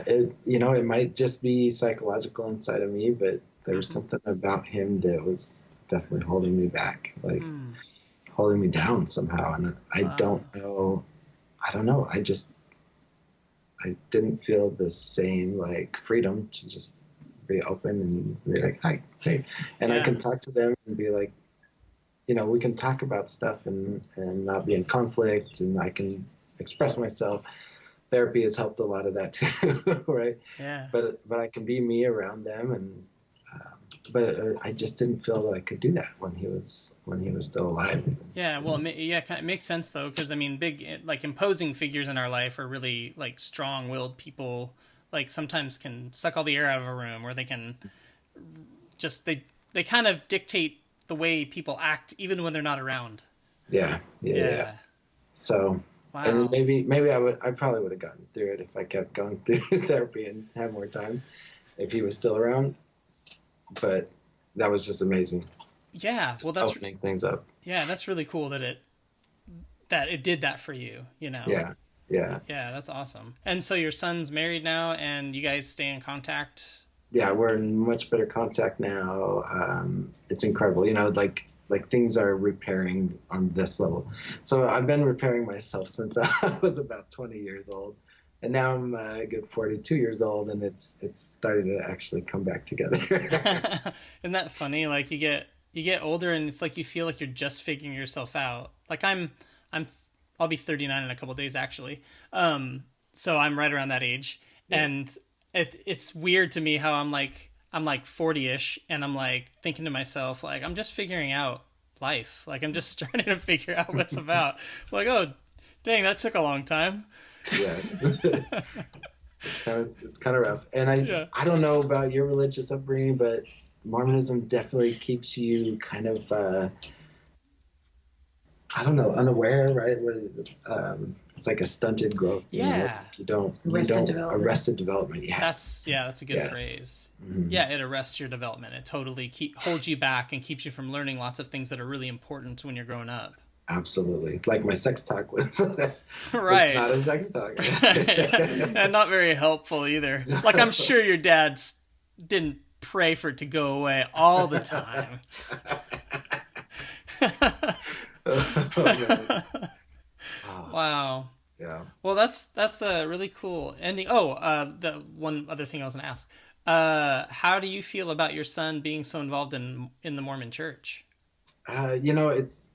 It might just be psychological inside of me, but there was something about him that was definitely holding me back, like holding me down somehow. And I don't know. I didn't feel the same like freedom to just be open and be like, hi, hey. And I can talk to them and be like, we can talk about stuff and not be in conflict, and I can express myself. Therapy has helped a lot of that too, right? Yeah. But I can be me around them, and but I just didn't feel that I could do that when he was still alive. Yeah, well, it makes sense though, because I mean, big like imposing figures in our life are really like strong-willed people. Like sometimes can suck all the air out of a room, or they can just they kind of dictate the way people act even when they're not around. Yeah. So. Wow. And maybe I probably would have gotten through it if I kept going through therapy and had more time if he was still around. But that was just amazing. Yeah, well, that's opening things up. Yeah, that's really cool that it did that for you. Yeah. Yeah, that's awesome. And so your son's married now, and you guys stay in contact. Yeah, we're in much better contact now. It's incredible. Like things are repairing on this level. So I've been repairing myself since I was about 20 years old, and now I'm a good 42 years old, and it's starting to actually come back together. Isn't that funny? Like you get older, and it's like you feel like you're just figuring yourself out. Like I'll be 39 in a couple of days actually. so I'm right around that age, and it's weird to me how I'm like 40-ish, and I'm like thinking to myself, like, I'm just figuring out life. Like, I'm just trying to figure out what's about. Like, oh, dang, that took a long time. Yeah. It's kind of rough. And I don't know about your religious upbringing, but Mormonism definitely keeps you kind of, I don't know, unaware, right? It's like a stunted growth. Yeah. You don't arrested development. Yes. That's a good phrase. Mm-hmm. Yeah, it arrests your development. It totally holds you back and keeps you from learning lots of things that are really important when you're growing up. Absolutely. Like my sex talk was, right. was not a sex talk. And not very helpful either. Like, I'm sure your dad didn't pray for it to go away all the time. Wow. Yeah. Well, that's a really cool ending. The one other thing I was going to ask. How do you feel about your son being so involved in the Mormon church? It's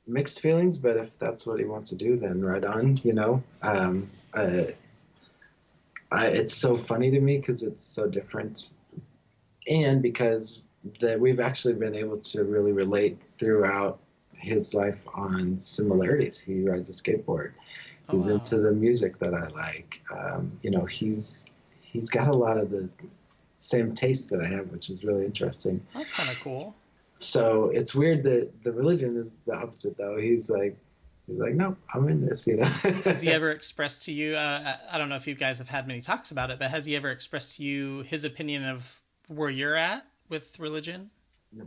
mixed feelings, but if that's what he wants to do, then right on, it's so funny to me because it's so different, and because we've actually been able to really relate throughout his life on similarities. He rides a skateboard. He's into the music that I like. He's got a lot of the same taste that I have, which is really interesting. That's kind of cool. So it's weird that the religion is the opposite, though. He's like, no, I'm in this, Has he ever expressed to you, I don't know if you guys have had many talks about it, but has he ever expressed to you his opinion of where you're at with religion?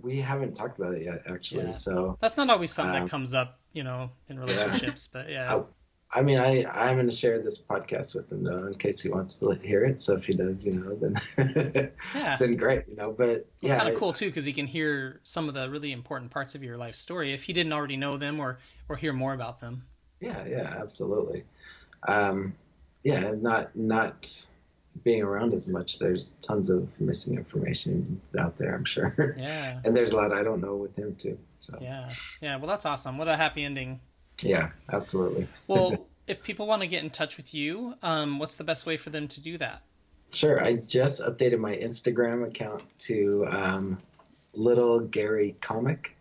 We haven't talked about it yet, actually. Yeah. So that's not always something that comes up, in relationships, but yeah. I'm going to share this podcast with him, though, in case he wants to hear it. So if he does, then then great, But it's kind of cool too, because he can hear some of the really important parts of your life story if he didn't already know them or hear more about them. Yeah, absolutely. Not being around as much. There's tons of missing information out there, I'm sure. Yeah. And there's a lot I don't know with him too. So yeah. Well, that's awesome. What a happy ending. Yeah, absolutely. Well, if people want to get in touch with you, what's the best way for them to do that? Sure. I just updated my Instagram account to Little Gary Comic,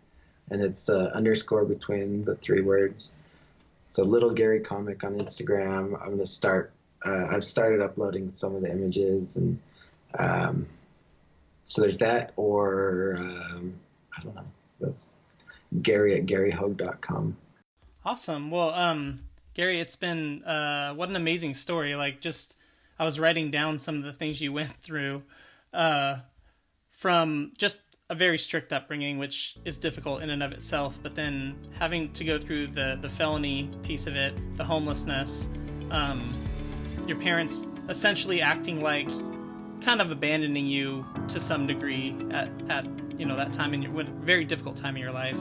and it's underscore between the three words. So Little Gary Comic on Instagram. I'm going to start. I've started uploading some of the images, and so there's that. Or I don't know. That's Gary at GaryHogue.com. Awesome. Well, Gary, it's been what an amazing story. Like, I was writing down some of the things you went through from just a very strict upbringing, which is difficult in and of itself, but then having to go through the felony piece of it, the homelessness, your parents essentially acting like kind of abandoning you to some degree at that time in your very difficult time in your life.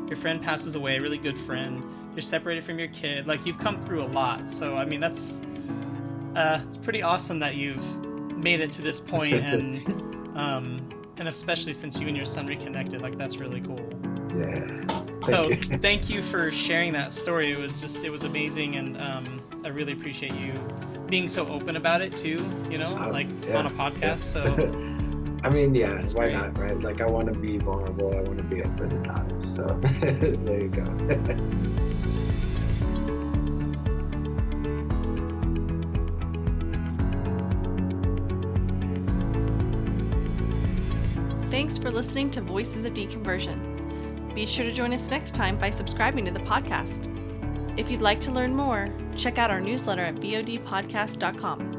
Your friend passes away, a really good friend. You're separated from your kid. Like, you've come through a lot. So, I mean, that's it's pretty awesome that you've made it to this point, and especially since you and your son reconnected. Like, that's really cool. Yeah. Thank you for sharing that story. It was amazing, and I really appreciate you being so open about it too. On a podcast. So. I mean, yeah, why great. Not, right? Like, I want to be vulnerable. I want to be open and honest. So, so there you go. Thanks for listening to Voices of Deconversion. Be sure to join us next time by subscribing to the podcast. If you'd like to learn more, check out our newsletter at bodpodcast.com.